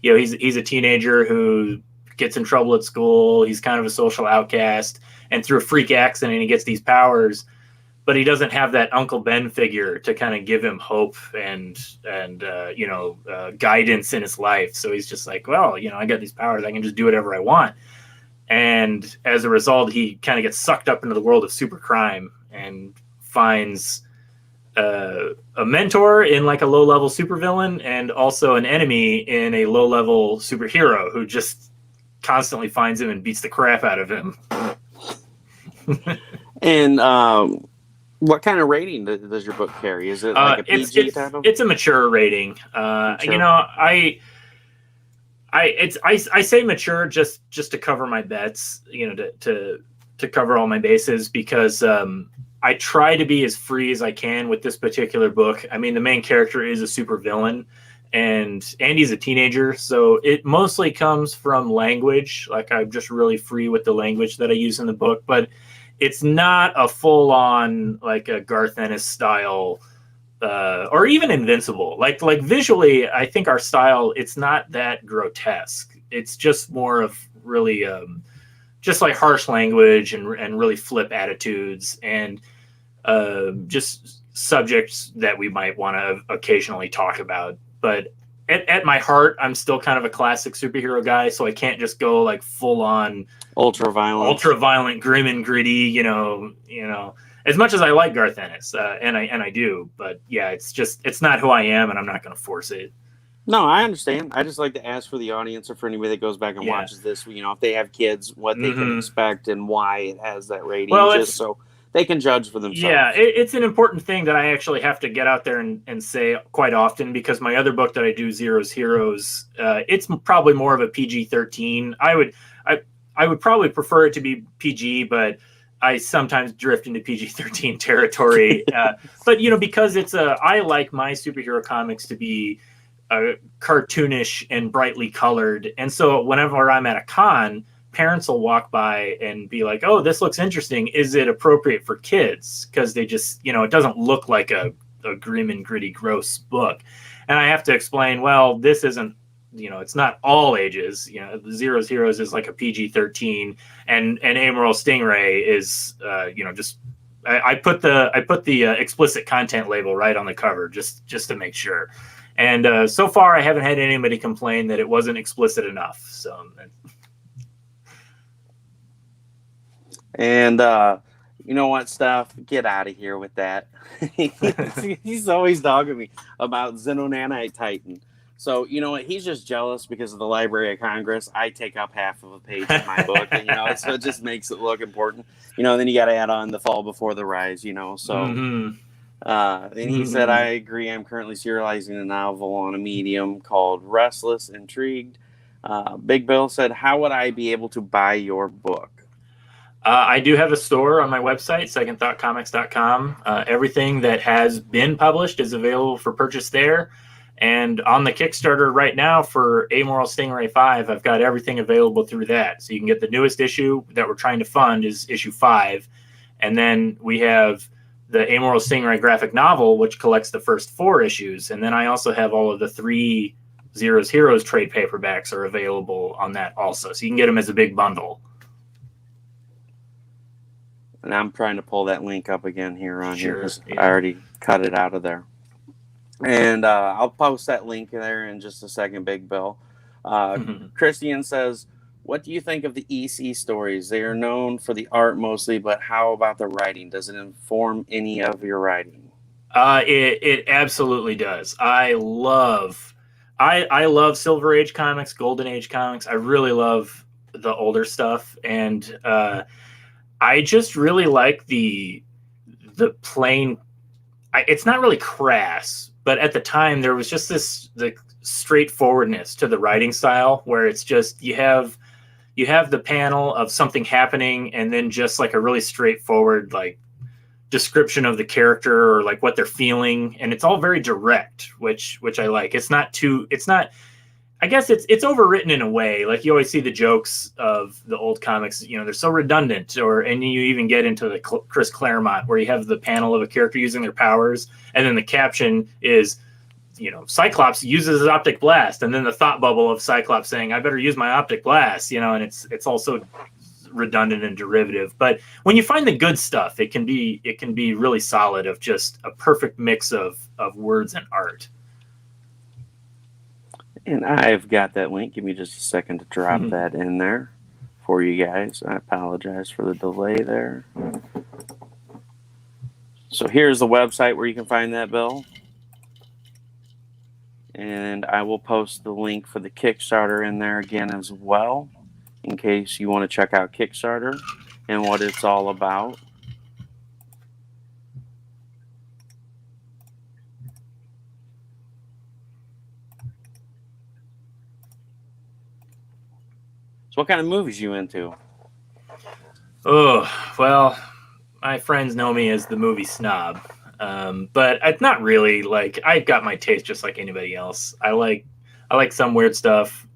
He's a teenager who gets in trouble at school. He's kind of a social outcast, and through a freak accident, he gets these powers, but he doesn't have that Uncle Ben figure to kind of give him hope and guidance in his life. So he's just like, well, I got these powers. I can just do whatever I want. And as a result, he kind of gets sucked up into the world of super crime and finds a mentor in like a low-level supervillain, and also an enemy in a low-level superhero who just constantly finds him and beats the crap out of him. And what kind of rating does your book carry? Is it like a PG title? It's a mature rating. Mature. I say mature just to cover my bets, to cover all my bases, because I try to be as free as I can with this particular book. I mean, the main character is a super villain, and Andy's a teenager, so it mostly comes from language. Like, I'm just really free with the language that I use in the book, but it's not a full-on like a Garth Ennis style, or even Invincible. Like visually, I think our style, it's not that grotesque. It's just more of really just like harsh language and really flip attitudes, and just subjects that we might want to occasionally talk about. But at my heart, I'm still kind of a classic superhero guy, so I can't just go like full on ultra violent, grim and gritty. As much as I like Garth Ennis, and I do, but yeah, it's not who I am, and I'm not going to force it. No, I understand. I just like to ask for the audience, or for anybody that goes back and watches this, if they have kids, what they can expect and why it has that rating, just so they can judge for themselves. Yeah, it's an important thing that I actually have to get out there and say quite often, because my other book that I do, Zero's Heroes, it's probably more of a PG-13. I would probably prefer it to be PG, but I sometimes drift into PG-13 territory. But because I like my superhero comics to be cartoonish and brightly colored, and so whenever I'm at a con, parents will walk by and be like, "Oh, this looks interesting. Is it appropriate for kids?" Because they just, it doesn't look like a grim and gritty, gross book. And I have to explain, well, this isn't, it's not all ages. Zero's Heroes is like a PG-13, and Amoral Stingray is, just. I put the explicit content label right on the cover just to make sure. And so far, I haven't had anybody complain that it wasn't explicit enough. So. And you know what, Steph? Get out of here with that. He's always dogging me about Xenonanite Titan. So, you know what? He's just jealous because of the Library of Congress. I take up half of a page of my book, and, so it just makes it look important. Then you got to add on The Fall Before the Rise, so. Mm-hmm. And he said, I agree. I'm currently serializing a novel on a medium called Restless Intrigued. Big Bill said, how would I be able to buy your book? I do have a store on my website, secondthoughtcomics.com. Everything that has been published is available for purchase there. And on the Kickstarter right now for Amoral Stingray 5, I've got everything available through that. So you can get the newest issue that we're trying to fund is issue 5. And then we have the Amoral Stingray graphic novel, which collects the first 4 issues. And then I also have all of the 3 Zero's Heroes trade paperbacks are available on that also. So you can get them as a big bundle. And I'm trying to pull that link up again here on here because yeah. I already cut it out of there. And I'll post that link there in just a second, Big Bill. Christian says, what do you think of the EC stories? They are known for the art mostly, but how about the writing? Does it inform any of your writing? It absolutely does. I love Silver Age comics, Golden Age comics. I really love the older stuff, and I just really like the plain. It's not really crass, but at the time there was just the straightforwardness to the writing style, where it's just you have the panel of something happening, and then just like a really straightforward like description of the character or like what they're feeling, and it's all very direct, which I like. It's not. I guess it's overwritten in a way. Like you always see the jokes of the old comics, they're so redundant, and you even get into the Chris Claremont where you have the panel of a character using their powers, and then the caption is, Cyclops uses his optic blast, and then the thought bubble of Cyclops saying, I better use my optic blast, and it's also redundant and derivative. But when you find the good stuff, it can be really solid, of just a perfect mix of words and art. And I've got that link. Give me just a second to drop that in there for you guys. I apologize for the delay there. So here's the website where you can find that, Bill. And I will post the link for the Kickstarter in there again as well, in case you want to check out Kickstarter and what it's all about. So what kind of movies you into? Oh, well, my friends know me as the movie snob. But it's not really. Like, I've got my taste just like anybody else. I like some weird stuff.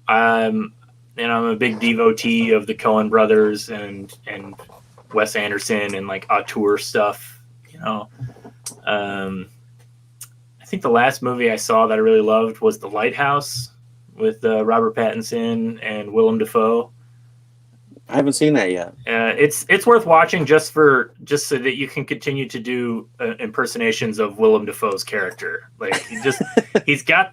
I'm I'm a big devotee of the Coen brothers and Wes Anderson and like auteur stuff, you know. Um, I think the last movie I saw that I really loved was The Lighthouse with Robert Pattinson and Willem Dafoe. I haven't seen that yet. It's worth watching just so that you can continue to do impersonations of Willem Dafoe's character. Like he's got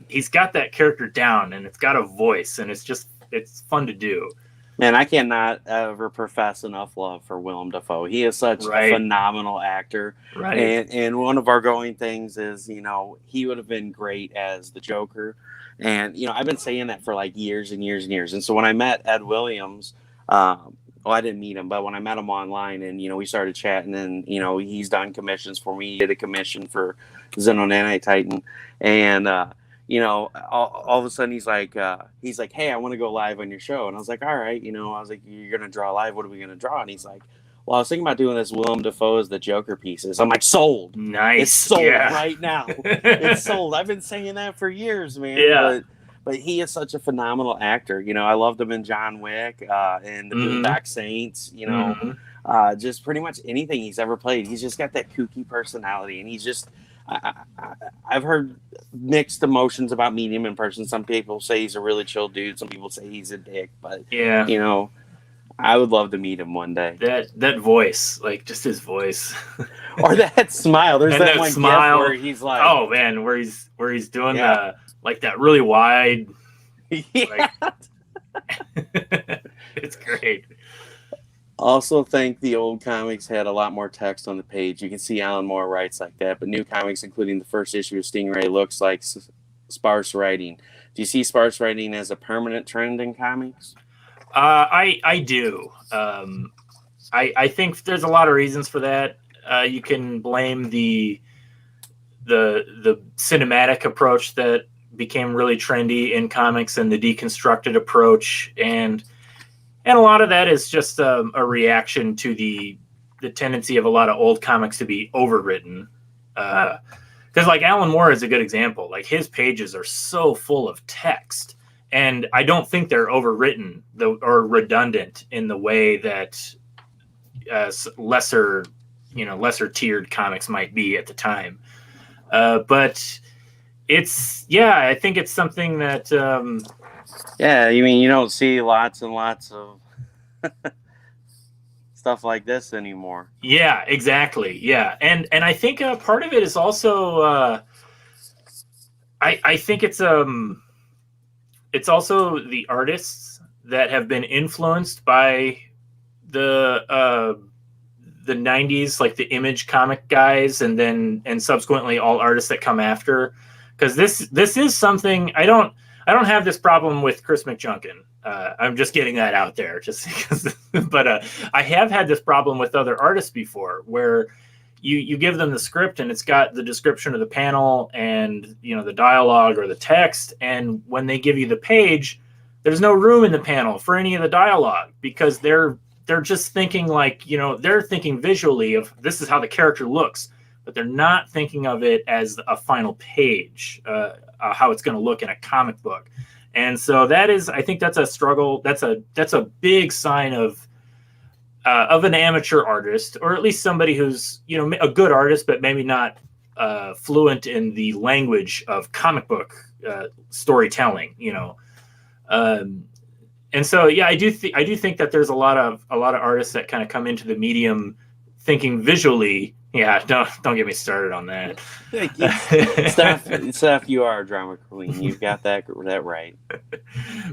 that character down, and it's got a voice, and it's fun to do. Man, I cannot ever profess enough love for Willem Dafoe. He is such a phenomenal actor. Right. And one of our going things is, he would have been great as the Joker. And, I've been saying that for like years and years and years. And so when I met Ed Williams, well, I didn't meet him, but when I met him online and, we started chatting and, he's done commissions for me. He did a commission for Xenon Anti-Titan. And, all of a sudden he's like, hey, I want to go live on your show. And I was like, all right, I was like, you're going to draw live. What are we going to draw? And he's like, well, I was thinking about doing this Willem Dafoe as the Joker pieces. I'm like, sold. Nice. It's sold right now. It's sold. I've been saying that for years, man. Yeah. But he is such a phenomenal actor. I loved him in John Wick and the Boondock Saints, just pretty much anything he's ever played. He's just got that kooky personality, and he's just I've heard mixed emotions about meeting him in person. Some people say he's a really chill dude. Some people say he's a dick. But, yeah, I would love to meet him one day. That voice, like just his voice. Or that smile. There's and that one smile where he's like, oh, man, where he's doing like that really wide. Yeah. It's great. Also think the old comics had a lot more text on the page. You can see Alan Moore writes like that, but new comics, including the first issue of Stingray, looks like sparse writing. Do you see sparse writing as a permanent trend in comics? I do. I think there's a lot of reasons for that. You can blame the cinematic approach that became really trendy in comics and the deconstructed approach, and a lot of that is just a reaction to the tendency of a lot of old comics to be overwritten. Because like Alan Moore is a good example. Like his pages are so full of text, and I don't think they're overwritten or redundant in the way that lesser tiered comics might be at the time. But I think it's something that. You don't see lots and lots of stuff like this anymore. Yeah, exactly. Yeah, and I think part of it is also I think it's also the artists that have been influenced by the 90s, like the Image comic guys, and subsequently all artists that come after, because this is something I don't have this problem with Chris McJunkin. I'm just getting that out there, just because. But I have had this problem with other artists before, where you give them the script and it's got the description of the panel and the dialogue or the text, and when they give you the page, there's no room in the panel for any of the dialogue, because they're just thinking they're thinking visually of this is how the character looks, but they're not thinking of it as a final page, how it's going to look in a comic book. And so I think that's a struggle. That's a big sign of an amateur artist, or at least somebody who's, a good artist, but maybe not fluent in the language of comic book storytelling, and so, I do think that there's a lot of artists that kind of come into the medium thinking visually. Yeah, don't get me started on that. Steph, you are a drama queen. You've got that right.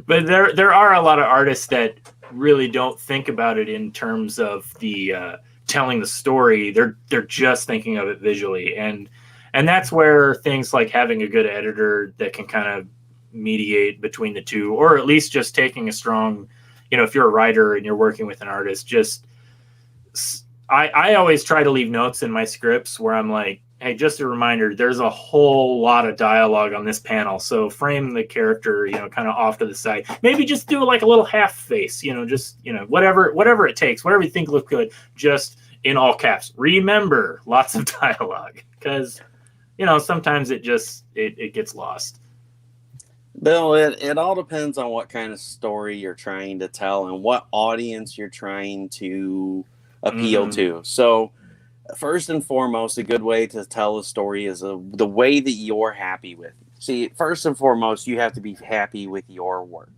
But there are a lot of artists that really don't think about it in terms of the telling the story. They're just thinking of it visually, and that's where things like having a good editor that can kind of mediate between the two, or at least just taking a strong, if you're a writer and you're working with an artist, just I always try to leave notes in my scripts where I'm like, hey, just a reminder, there's a whole lot of dialogue on this panel. So frame the character, kind of off to the side. Maybe just do like a little half face, just, whatever it takes, whatever you think looks good, just in all caps. Remember, lots of dialogue, because, sometimes it gets lost. Bill, it all depends on what kind of story you're trying to tell and what audience you're trying to appeal to. So, first and foremost, a good way to tell a story is the way that you're happy with. See, first and foremost, you have to be happy with your work.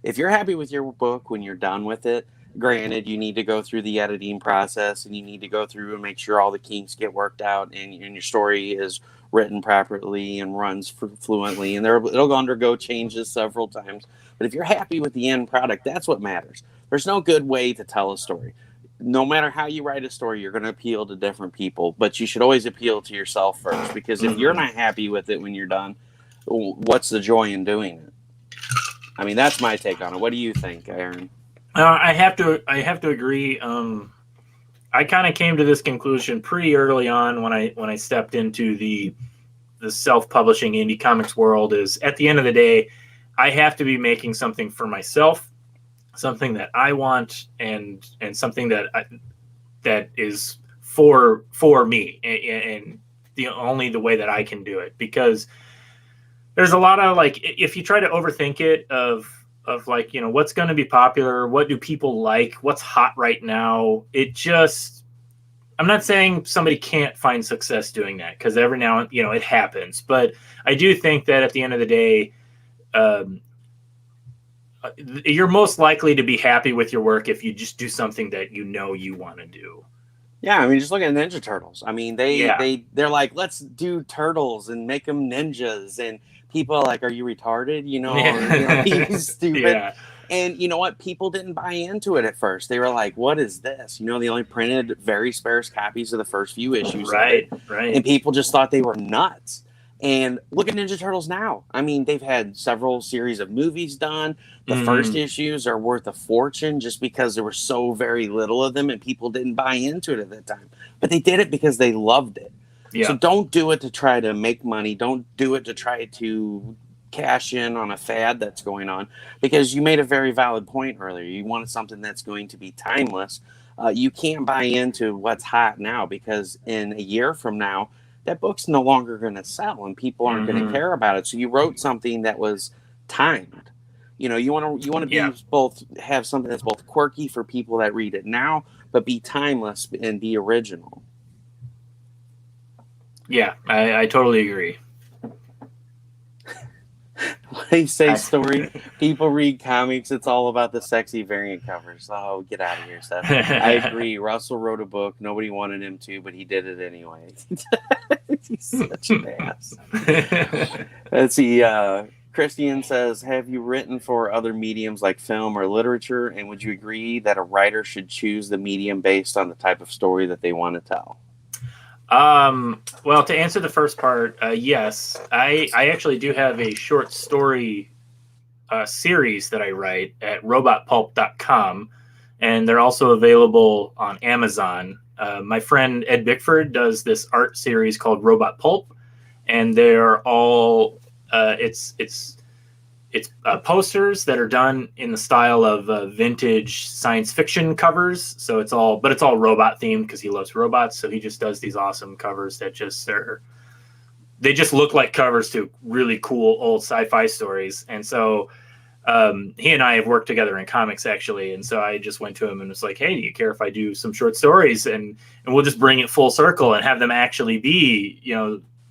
If you're happy with your book when you're done with it, granted, you need to go through the editing process and you need to go through and make sure all the kinks get worked out and your story is written properly and runs fluently, and it'll undergo changes several times. But if you're happy with the end product, that's what matters. There's no good way to tell a story. No matter how you write a story, you're going to appeal to different people, but you should always appeal to yourself first, because if you're not happy with it when you're done, what's the joy in doing it? I mean, that's my take on it. What do you think, Aaron? I have to agree. I kind of came to this conclusion pretty early on when I stepped into the self-publishing indie comics world. Is at the end of the day, I have to be making something for myself, something that I want, and something that is for me, and the way that I can do it. Because there's a lot of, like, if you try to overthink it of like, what's going to be popular, what do people like, what's hot right now, I'm not saying somebody can't find success doing that, because every now and it happens. But I do think that at the end of the day, you're most likely to be happy with your work if you just do something that you want to do. Yeah, I mean, just look at Ninja Turtles. I mean, they're like, let's do turtles and make them ninjas, and people are like, are you retarded? He's stupid. Yeah. And you know what? People didn't buy into it at first. They were like, what is this? They only printed very sparse copies of the first few issues. Right. And people just thought they were nuts. And look at Ninja Turtles now. I mean, they've had several series of movies done. The first issues are worth a fortune just because there were so very little of them and people didn't buy into it at that time. But they did it because they loved it. Yeah. So don't do it to try to make money. Don't do it to try to cash in on a fad that's going on, because you made a very valid point earlier. You wanted something that's going to be timeless. You can't buy into what's hot now, because in a year from now, that book's no longer going to sell and people aren't going to care about it. So you wrote something that was timed. You want to be both, have something that's both quirky for people that read it now, but be timeless and be original. Yeah, I totally agree. When you say story, people read comics, it's all about the sexy variant covers. Oh, get out of here, Seth. I agree. Russell wrote a book. Nobody wanted him to, but he did it anyway. He's such an ass. Let's see. Christian says, have you written for other mediums like film or literature? And would you agree that a writer should choose the medium based on the type of story that they want to tell? Well, to answer the first part, yes. I actually do have a short story series that I write at robotpulp.com, and they're also available on Amazon. My friend Ed Bickford does this art series called Robot Pulp, and they're all it's posters that are done in the style of vintage science fiction covers. So it's all robot themed, because he loves robots. So he just does these awesome covers that they just look like covers to really cool old sci-fi stories. And so he and I have worked together in comics, actually. And so I just went to him and was like, hey, do you care if I do some short stories? And we'll just bring it full circle and have them actually be,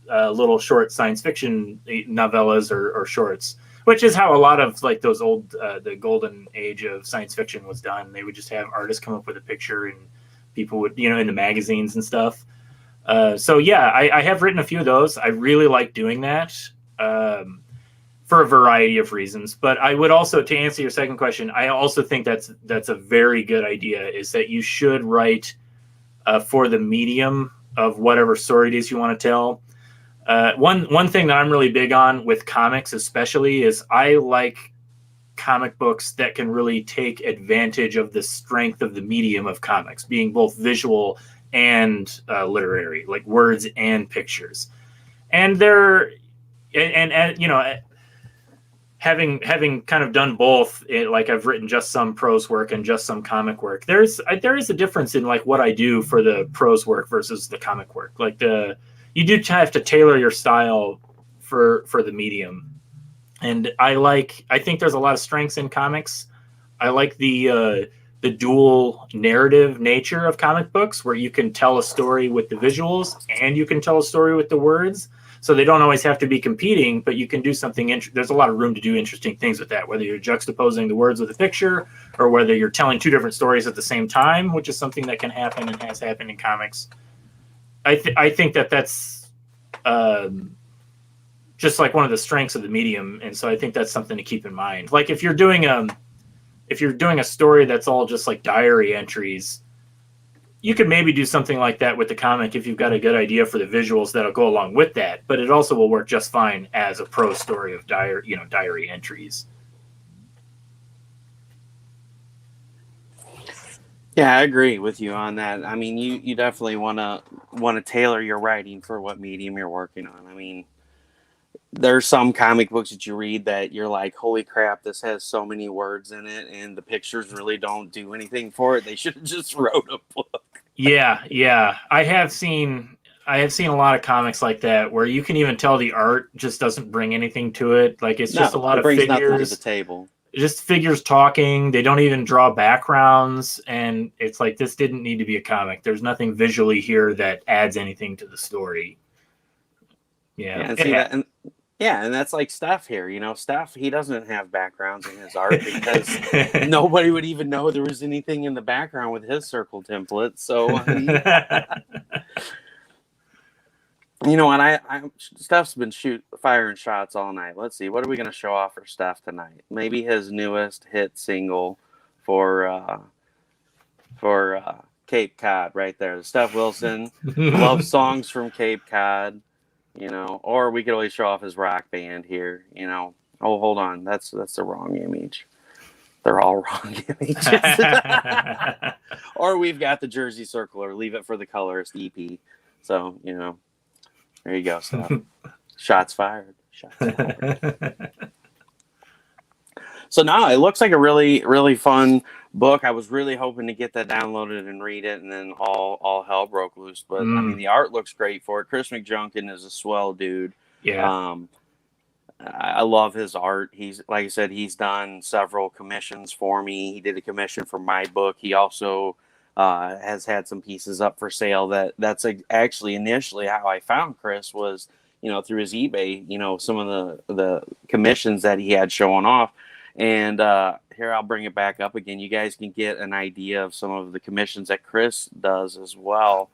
little short science fiction novellas or shorts, which is how a lot of like those old, the golden age of science fiction was done. They would just have artists come up with a picture and people would, in the magazines and stuff. So yeah, I have written a few of those. I really like doing that for a variety of reasons. But I would also, to answer your second question, I also think that's a very good idea, is that you should write for the medium of whatever story it is you want to tell. One thing that I'm really big on with comics especially is I like comic books that can really take advantage of the strength of the medium of comics, being both visual and literary, like words and pictures. And they're and you know, having kind of done both, like I've written just some prose work and just some comic work. There is a difference in like what I do for the prose work versus the comic work. Like you do have to tailor your style for the medium. And I think there's a lot of strengths in comics. I like the dual narrative nature of comic books, where you can tell a story with the visuals and you can tell a story with the words. So they don't always have to be competing, but you can do something. There's a lot of room to do interesting things with that, whether you're juxtaposing the words with a picture or whether you're telling two different stories at the same time, which is something that can happen and has happened in comics. I think that's just like one of the strengths of the medium. And so I think that's something to keep in mind. Like if you're doing a story that's all just like diary entries, you could maybe do something like that with the comic if you've got a good idea for the visuals that'll go along with that. But it also will work just fine as a prose story of diary entries. Yeah, I agree with you on that. I mean, you definitely want to tailor your writing for what medium you're working on. I mean, there's some comic books that you read that you're like, holy crap, this has so many words in it, and the pictures really don't do anything for it. They should have just wrote a book. Yeah. I have seen a lot of comics like that where you can even tell the art just doesn't bring anything to it. Like it's just a lot of figures. Nothing to the table. Just figures talking. They don't even draw backgrounds, and it's like this didn't need to be a comic. There's nothing visually here that adds anything to the story. Yeah, and that's like Steph here. You know, Steph, he doesn't have backgrounds in his art because nobody would even know there was anything in the background with his circle template. So, you know what? Steph's been firing shots all night. Let's see, what are we going to show off for Steph tonight? Maybe his newest hit single for Cape Cod, right there. Steph Wilson, love songs from Cape Cod. You know, or we could always show off his rock band here, you know. Oh, hold on. That's the wrong image. They're all wrong images. Or we've got the Jersey Circle, or Leave It for the Colorist EP. So, you know, there you go, Steph. Shots fired. So now it looks like a really, really fun book. I was really hoping to get that downloaded and read it, and then all hell broke loose. But I mean, the art looks great for it. Chris McJunkin is a swell dude. Yeah. I love his art. He's, like I said, he's done several commissions for me. He did a commission for my book. He also has had some pieces up for sale. That's actually initially how I found Chris was, you know, through his eBay. You know, some of the commissions that he had showing off. And here, I'll bring it back up again. You guys can get an idea of some of the commissions that Chris does as well.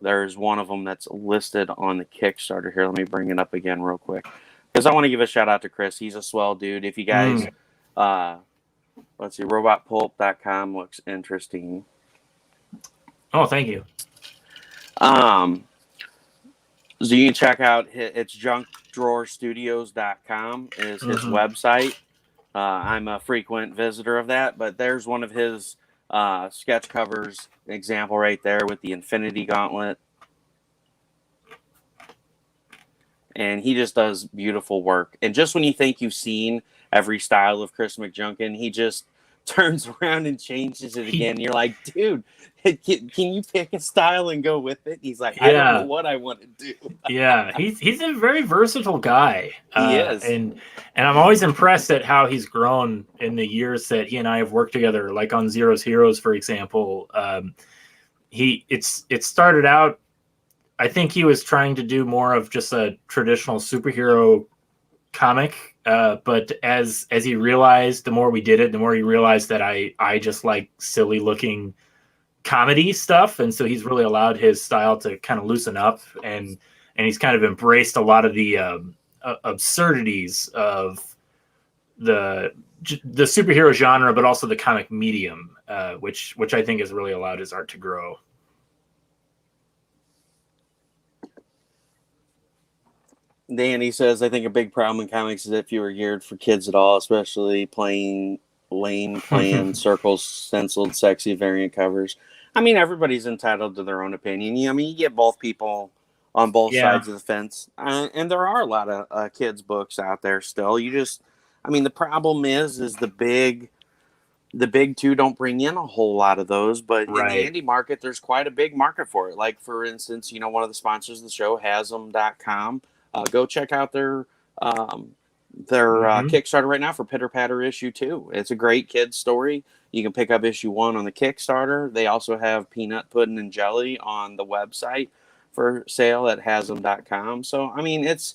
There's one of them that's listed on the Kickstarter. Here, let me bring it up again real quick, because I want to give a shout out to Chris. He's a swell dude. If you guys, let's see, robotpulp.com looks interesting. Oh, thank you. So you can check out, it's junkdrawerstudios.com is his website. I'm a frequent visitor of that, but there's one of his sketch covers example right there with the Infinity Gauntlet. And he just does beautiful work. And just when you think you've seen every style of Chris McJunkin, he just turns around and changes it again. You're like, dude, can you pick a style and go with it? He's like, I don't know what I want to do. Yeah, he's a very versatile guy. He is. And I'm always impressed at how he's grown in the years that he and I have worked together, like on Zero's Heroes, for example. It started out, I think he was trying to do more of just a traditional superhero comic. But as he realized, the more we did it, the more he realized that I just like silly looking comedy stuff. And so he's really allowed his style to kind of loosen up, and he's kind of embraced a lot of the absurdities of the superhero genre, but also the comic medium, which I think has really allowed his art to grow. Danny says, I think a big problem in comics is if you were geared for kids at all, especially playing circles, stenciled, sexy variant covers. I mean, everybody's entitled to their own opinion. I mean, you get both people on both sides of the fence. And there are a lot of kids' books out there still. I mean, the problem is the big two don't bring in a whole lot of those, but in the indie market, there's quite a big market for it. Like, for instance, one of the sponsors of the show, Hazzum.com, go check out their Kickstarter right now for Pitter Patter issue 2. It's a great kid's story. You can pick up issue 1 on the Kickstarter. They also have Peanut Pudding and Jelly on the website for sale at Hazzum.com. So, I mean, it's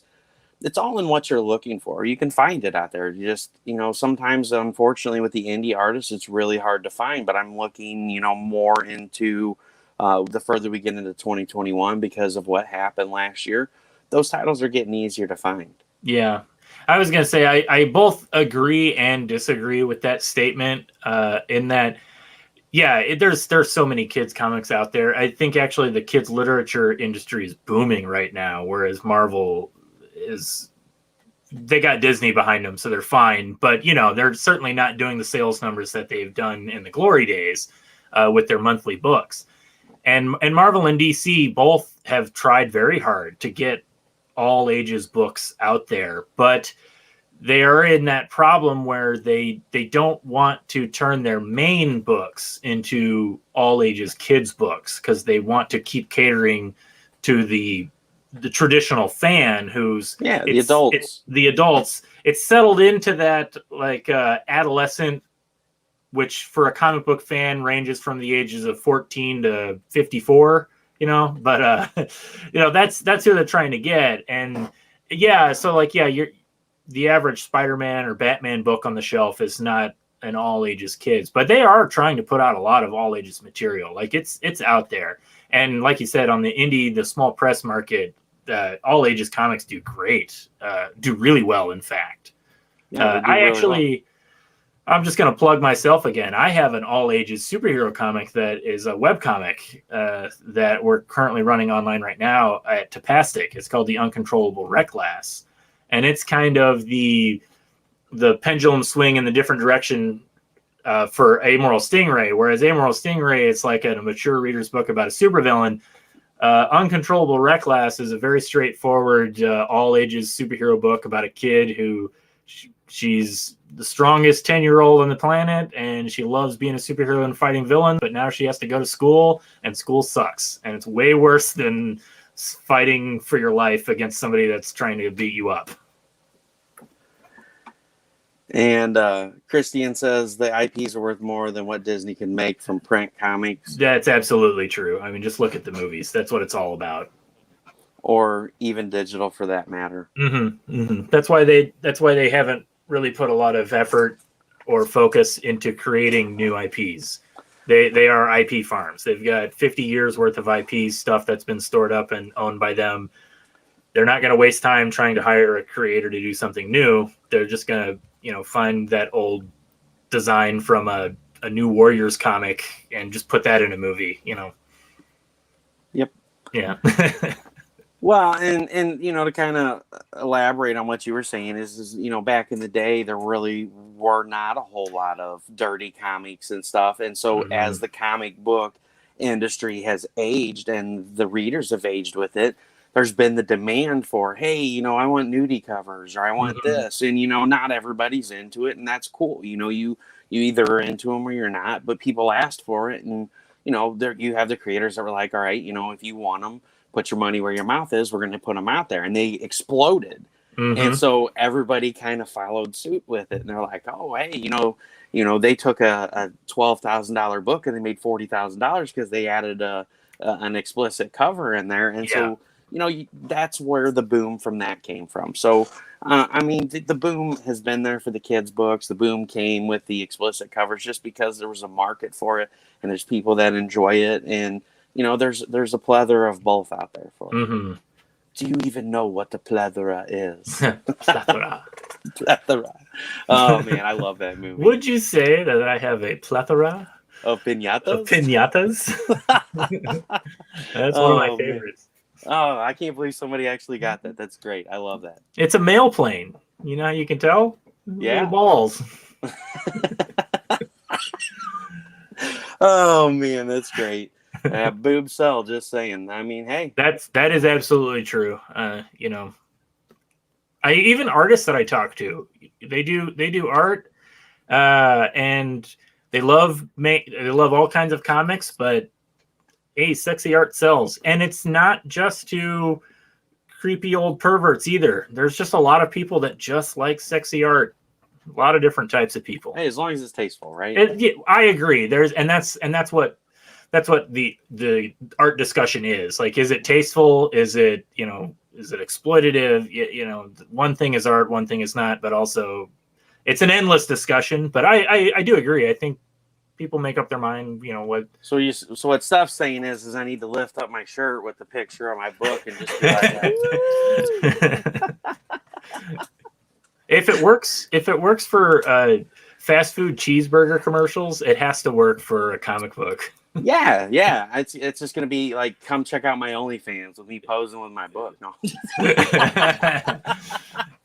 all in what you're looking for. You can find it out there. You just, sometimes, unfortunately, with the indie artists, it's really hard to find. But I'm looking, more into the further we get into 2021 because of what happened last year. Those titles are getting easier to find. Yeah. I was going to say, I both agree and disagree with that statement in that, there's so many kids comics out there. I think actually the kids literature industry is booming right now, whereas Marvel they got Disney behind them, so they're fine. But, they're certainly not doing the sales numbers that they've done in the glory days with their monthly books. And Marvel and DC both have tried very hard to get all ages books out there, but they are in that problem where they don't want to turn their main books into all ages kids books because they want to keep catering to the traditional fan who's the adults. It's settled into that like adolescent, which for a comic book fan ranges from the ages of 14 to 54. But that's who they're trying to get. And the average Spider-Man or Batman book on the shelf is not an all ages kids, but they are trying to put out a lot of all ages material. Like it's out there. And like you said, on the small press market, all ages comics do great, do really well. In fact, I'm just going to plug myself again. I have an all-ages superhero comic that is a webcomic that we're currently running online right now at Tapastic. It's called The Uncontrollable Recklass. And it's kind of the pendulum swing in the different direction for Amoral Stingray. Whereas Amoral Stingray, it's like a mature reader's book about a supervillain. Uncontrollable Recklass is a very straightforward all-ages superhero book about a kid who she's the strongest 10-year-old on the planet, and she loves being a superhero and fighting villains, but now she has to go to school, and school sucks. And it's way worse than fighting for your life against somebody that's trying to beat you up. And Christian says the IPs are worth more than what Disney can make from print comics. That's absolutely true. I mean, just look at the movies. That's what it's all about. Or even digital, for that matter. Mm-hmm, mm-hmm. That's why they haven't really put a lot of effort or focus into creating new IPs. They are IP farms. They've got 50 years worth of IP stuff that's been stored up and owned by them. They're not going to waste time trying to hire a creator to do something new. They're just going to, find that old design from a new Warriors comic and just put that in a movie, Yep. Yeah. Well, and to kind of elaborate on what you were saying is back in the day, there really were not a whole lot of dirty comics and stuff. And so as the comic book industry has aged and the readers have aged with it, there's been the demand for, hey, I want nudie covers, or I want this. And, not everybody's into it, and that's cool. You either are into them or you're not, but people asked for it. And, you have the creators that were like, all right, if you want them, put your money where your mouth is. We're going to put them out there. And they exploded. And so everybody kind of followed suit with it. And they're like, oh, hey, they took a $12,000 book and they made $40,000 because they added an explicit cover in there. And so, that's where the boom from that came from. So, the boom has been there for the kids' books. The boom came with the explicit covers just because there was a market for it. And there's people that enjoy it. And, there's a plethora of both out there for it. Do you even know what the plethora is? Plethora. Plethora. Oh, man, I love that movie. Would you say that I have a plethora of pinatas? Of pinatas? That's one of my favorites. Man. Oh, I can't believe somebody actually got that. That's great. I love that. It's a mail plane. You know how you can tell? Yeah. Little balls. Oh man, that's great. Boob sell, just saying. I mean, hey. That is absolutely true. You know, I even artists that I talk to, they do art, and they love all kinds of comics, but hey, sexy art sells, and it's not just to creepy old perverts either. There's just a lot of people that just like sexy art. A lot of different types of people. Hey, as long as it's tasteful, right? I agree. That's what the art discussion is. Like, is it tasteful? Is it, you know, is it exploitative? You know, one thing is art, one thing is not, but also it's an endless discussion. But I do agree. I think people make up their mind, you know, what. So what Steph's saying is I need to lift up my shirt with the picture of my book and just be like, If it works for fast food cheeseburger commercials, it has to work for a comic book. yeah. It's just gonna be like, come check out my OnlyFans with me posing with my book. No.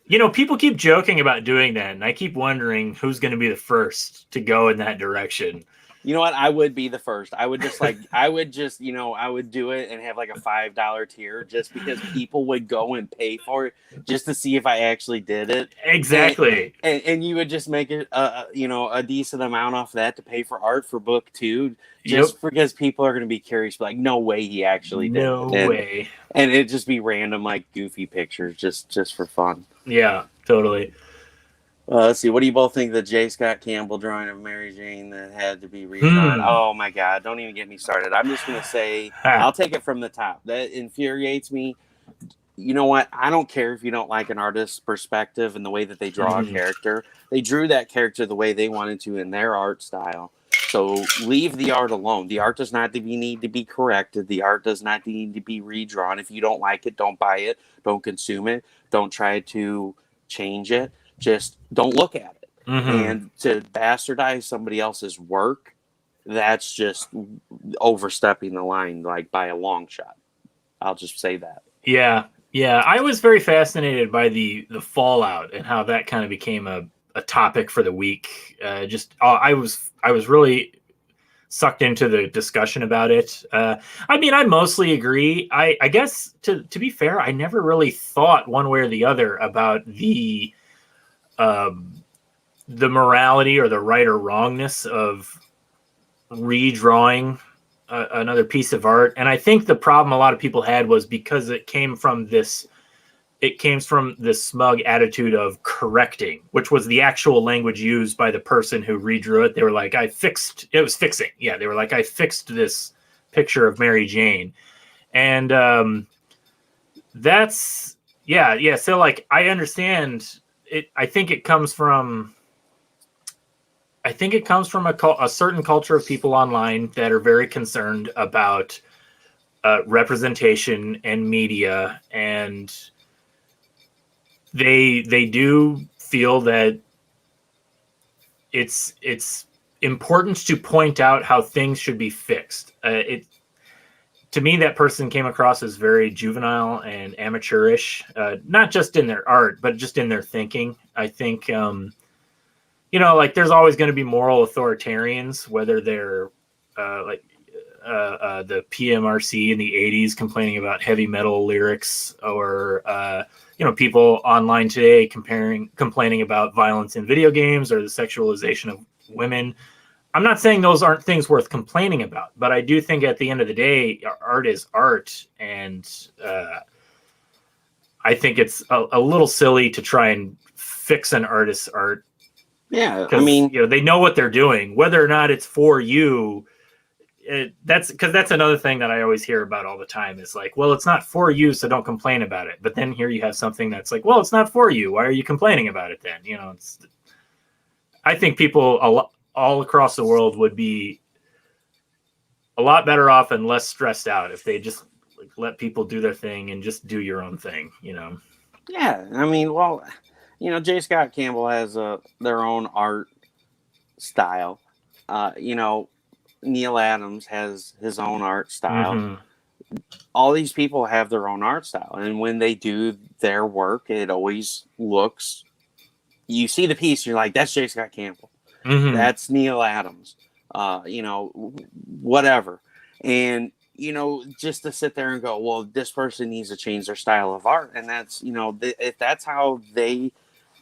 You know, people keep joking about doing that, and I keep wondering who's going to be the first to go in that direction. You know what? I would be the first. I would just you know, I would do it and have like a $5 tier just because people would go and pay for it just to see if I actually did it. Exactly. And you would just make it, you know, a decent amount off that to pay for art for book 2, just because people are going to be curious, like, no way he actually did. No way. And it'd just be random, like, goofy pictures just for fun. Yeah, totally. Let's see. What do you both think of the J. Scott Campbell drawing of Mary Jane that had to be redrawn? Oh my God! Don't even get me started. I'm just gonna say I'll take it from the top. That infuriates me. You know what? I don't care if you don't like an artist's perspective and the way that they draw a character. They drew that character the way they wanted to in their art style. So leave the art alone. The art does not need to be corrected. The art does not need to be redrawn. If you don't like it, don't buy it. Don't consume it. Don't try to change it. Just don't look at it. And to bastardize somebody else's work, that's just overstepping the line, like, by a long shot. I'll just say that. Yeah. I was very fascinated by the fallout and how that kind of became a topic for the week. I was really sucked into the discussion about it. I mean, I mostly agree. I guess to be fair, I never really thought one way or the other about the morality or the right or wrongness of redrawing another piece of art. And I think the problem a lot of people had was because it came from this smug attitude of correcting, which was the actual language used by the person who redrew it. They were like, it was fixing. Yeah. They were like, I fixed this picture of Mary Jane. And that's, yeah. So, like, I understand it. I think it comes from a certain culture of people online that are very concerned about representation and media, and they do feel that it's important to point out how things should be fixed. To me, that person came across as very juvenile and amateurish, not just in their art, but just in their thinking. I think, you know, like, there's always going to be moral authoritarians, whether they're the PMRC in the 80s complaining about heavy metal lyrics, or, you know, people online today complaining about violence in video games or the sexualization of women. I'm not saying those aren't things worth complaining about, but I do think at the end of the day, art is art. And I think it's a little silly to try and fix an artist's art. Yeah, I mean, you know, they know what they're doing, whether or not it's for you. That's another thing that I always hear about all the time is like, well, it's not for you, so don't complain about it. But then here you have something that's like, well, it's not for you. Why are you complaining about it then? You know, I think people all across the world would be a lot better off and less stressed out if they just, like, let people do their thing and just do your own thing, you know? Yeah, I mean, well, you know, J. Scott Campbell has their own art style. You know, Neil Adams has his own art style. All these people have their own art style, and when they do their work, it always looks. You see the piece, you're like, "That's J. Scott Campbell. That's Neil Adams." whatever. And, just to sit there and go, well, this person needs to change their style of art. And that's, if that's how they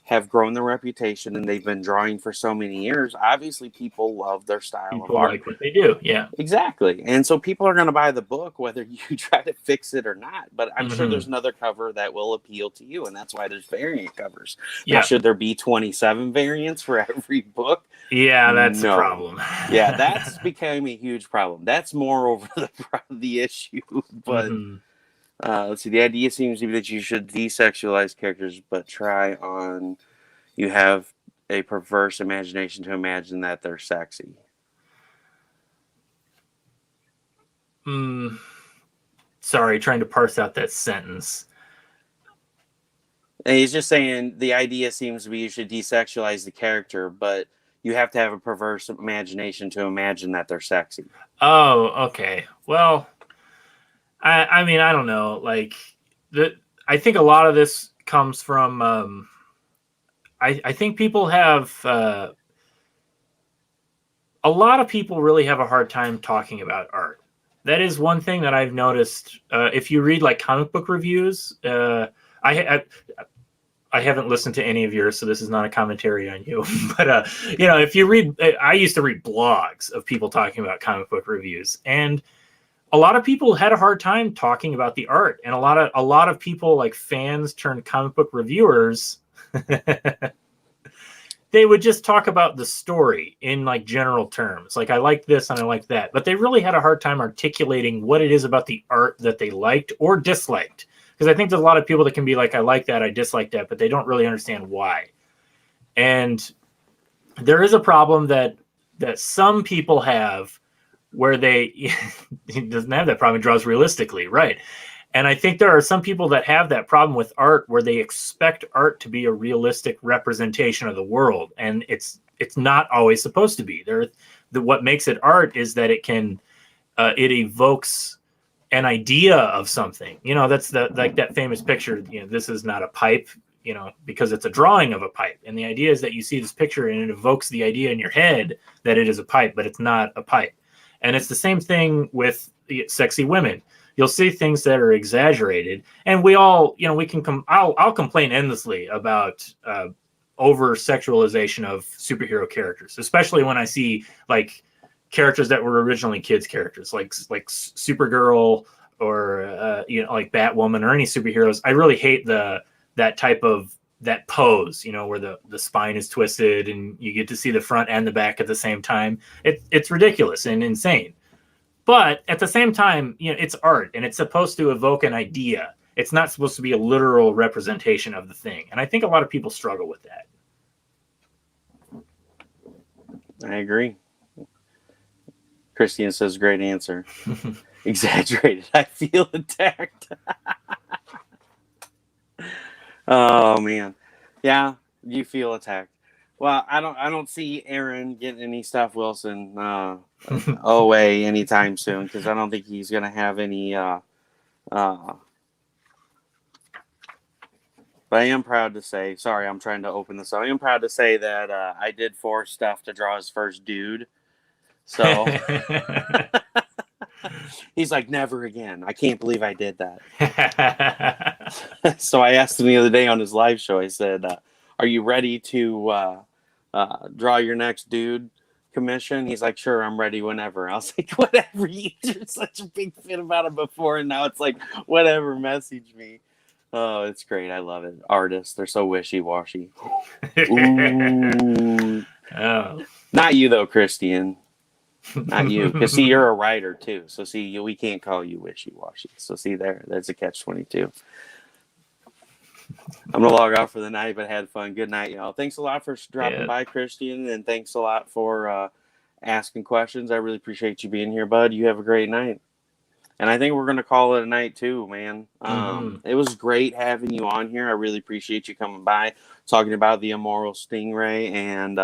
have grown their reputation and they've been drawing for so many years, obviously people love their style of People art. like what they do. Yeah. Exactly. And so people are going to buy the book whether you try to fix it or not. But I'm sure there's another cover that will appeal to you, and that's why there's variant covers. Yeah. Now, should there be 27 variants for every book? Yeah, that's a problem. Yeah, that's become a huge problem. That's more over the issue. But let's see. The idea seems to be that you should desexualize characters, but you have a perverse imagination to imagine that they're sexy. Sorry, trying to parse out that sentence. And he's just saying the idea seems to be you should desexualize the character, but you have to have a perverse imagination to imagine that they're sexy. Oh, okay. Well, I mean, I don't know. Like, I think a lot of this comes from. I think people have. A lot of people really have a hard time talking about art. That is one thing that I've noticed. If you read like comic book reviews, I haven't listened to any of yours, so this is not a commentary on you. But if you read, I used to read blogs of people talking about comic book reviews, and a lot of people had a hard time talking about the art, and a lot of people, like fans turned comic book reviewers. They would just talk about the story in like general terms. Like, I like this and I like that, but they really had a hard time articulating what it is about the art that they liked or disliked. Because I think there's a lot of people that can be like, I like that, I dislike that, but they don't really understand why. And there is a problem that some people have where he doesn't have that problem, he draws realistically, right? And I think there are some people that have that problem with art where they expect art to be a realistic representation of the world. And it's not always supposed to be. What makes it art is that it evokes an idea of something. That's like that famous picture, this is not a pipe, because it's a drawing of a pipe. And the idea is that you see this picture and it evokes the idea in your head that it is a pipe, but it's not a pipe. And it's the same thing with sexy women. You'll see things that are exaggerated, and we all, we can I'll complain endlessly about over sexualization of superhero characters, especially when I see like characters that were originally kids characters, like Supergirl or like Batwoman or any superheroes. I really hate that type of that pose, where the spine is twisted and you get to see the front and the back at the same time. It's ridiculous and insane. But at the same time, it's art and it's supposed to evoke an idea. It's not supposed to be a literal representation of the thing. And I think a lot of people struggle with that. I agree. Christian says, great answer. Exaggerated. I feel attacked. Oh, man. Yeah, you feel attacked. Well, I don't see Aaron getting any Steph Wilson away anytime soon, because I don't think he's going to have any. But I am proud to say, sorry, I'm trying to open this up. I am proud to say that I did force Steph to draw his first dude. So he's like, never again. I can't believe I did that. So I asked him the other day on his live show, I said, are you ready to draw your next dude commission? He's like, sure, I'm ready whenever. I was like, whatever. You did such a big fit about it before, and now it's like, whatever, message me. Oh, it's great. I love it. Artists, they're so wishy-washy. Ooh. Oh. Not you, though, Christian. Not you. Because, see, you're a writer, too. So, see, we can't call you wishy-washy. So, see, there's a catch-22. I'm going to log off for the night, but had fun. Good night, y'all. Thanks a lot for dropping by, Christian, and thanks a lot for asking questions. I really appreciate you being here, bud. You have a great night. And I think we're going to call it a night, too, man. It was great having you on here. I really appreciate you coming by, talking about the Amoral Stingray and,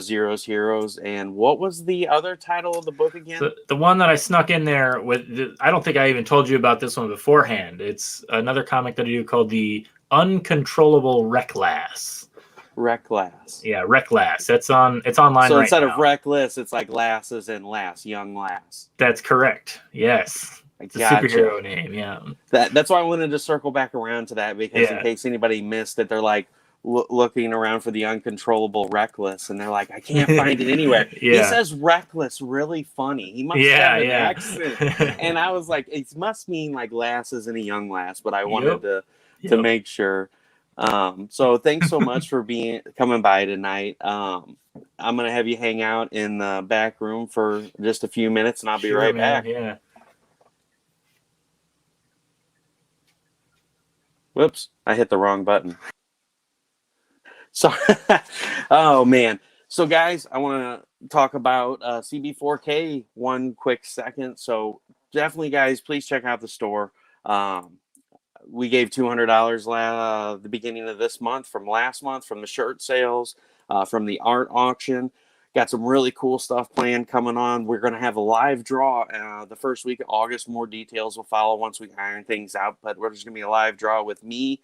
Zero's Heroes. And what was the other title of the book again? The one that I snuck in there with, I don't think I even told you about this one beforehand. It's another comic that I do called The Uncontrollable Reclass. Reclass. Yeah, Reclass. It's online So right instead now. of reckless, it's like lasses and lass, young lass. That's correct. Yes. It's a superhero name, yeah. That's why I wanted to circle back around to that, because in Yeah. case anybody missed it, they're like looking around for the uncontrollable reckless, and they're like, I can't find it anywhere. He Yeah. says reckless really funny. He must have an accent. And I was like, it must mean like lasses and a young lass, but I wanted to make sure. So thanks so much for coming by tonight. I'm gonna have you hang out in the back room for just a few minutes, and I'll be right back. Yeah. Whoops, I hit the wrong button. So, oh man. So guys, I want to talk about CB4K one quick second. So definitely, guys, please check out the store. We gave $200 the beginning of this month, from last month, from the shirt sales, from the art auction. Got some really cool stuff planned coming on. We're going to have a live draw the first week of August. More details will follow once we iron things out. But we're just going to be a live draw with me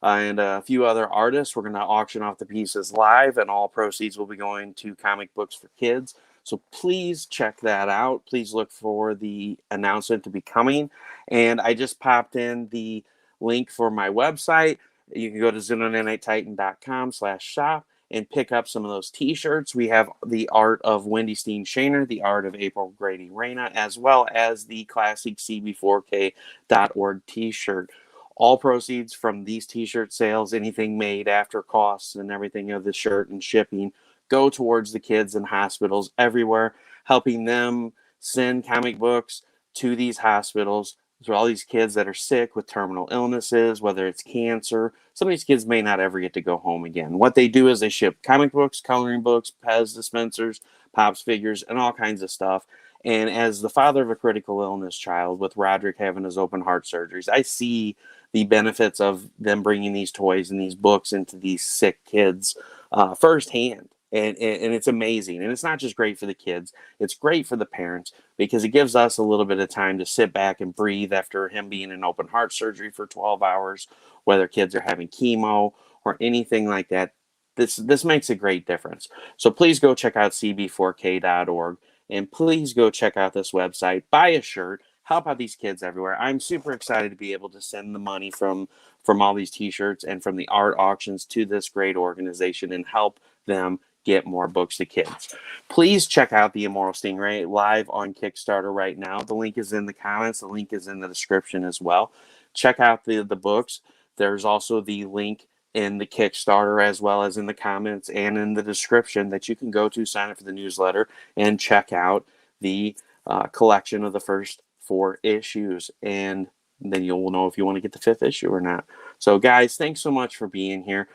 and a few other artists. We're going to auction off the pieces live, and all proceeds will be going to Comic Books for Kids. So please check that out. Please look for the announcement to be coming. And I just popped in the link for my website. You can go to xenonanititan.com/shop and pick up some of those t-shirts. We have the art of Wendy Steen Shaner, the art of April Grady Reyna, as well as the classic CB4K.org t-shirt. All proceeds from these t-shirt sales, anything made after costs and everything of the shirt and shipping, go towards the kids in hospitals everywhere, helping them send comic books to these hospitals. So all these kids that are sick with terminal illnesses, whether it's cancer, some of these kids may not ever get to go home again. What they do is they ship comic books, coloring books, Pez dispensers, Pops figures, and all kinds of stuff. And as the father of a critical illness child, with Roderick having his open heart surgeries, I see the benefits of them bringing these toys and these books into these sick kids firsthand. And it's amazing. And it's not just great for the kids. It's great for the parents, because it gives us a little bit of time to sit back and breathe after him being in open heart surgery for 12 hours, whether kids are having chemo or anything like that. This makes a great difference. So please go check out cb4k.org, and please go check out this website. Buy a shirt. Help out these kids everywhere. I'm super excited to be able to send the money from all these t-shirts and from the art auctions to this great organization and help them get more books to kids. Please check out the Amoral Stingray live on Kickstarter right now. The link is in the comments. The link is in the description as well. Check out the books. There's also the link in the Kickstarter, as well as in the comments and in the description, that you can go to sign up for the newsletter and check out the collection of the first 4 issues. And then you'll know if you want to get the 5th issue or not. So guys, thanks so much for being here.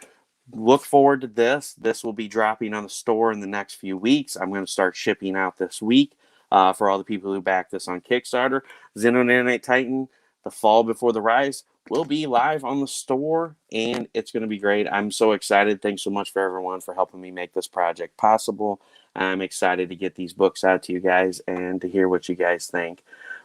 Look forward to this. This will be dropping on the store in the next few weeks. I'm going to start shipping out this week for all the people who back this on Kickstarter. Xenonanite The Fall Before the Rise will be live on the store, and it's going to be great. I'm so excited. Thanks so much for everyone for helping me make this project possible. I'm excited to get these books out to you guys and to hear what you guys think.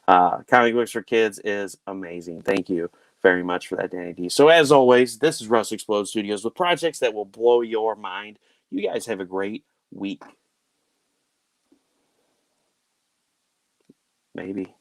Comic Books for Kids is amazing. Thank you very much for that, Danny D. So as always, this is Russ Explode Studios with projects that will blow your mind. You guys have a great week. Maybe.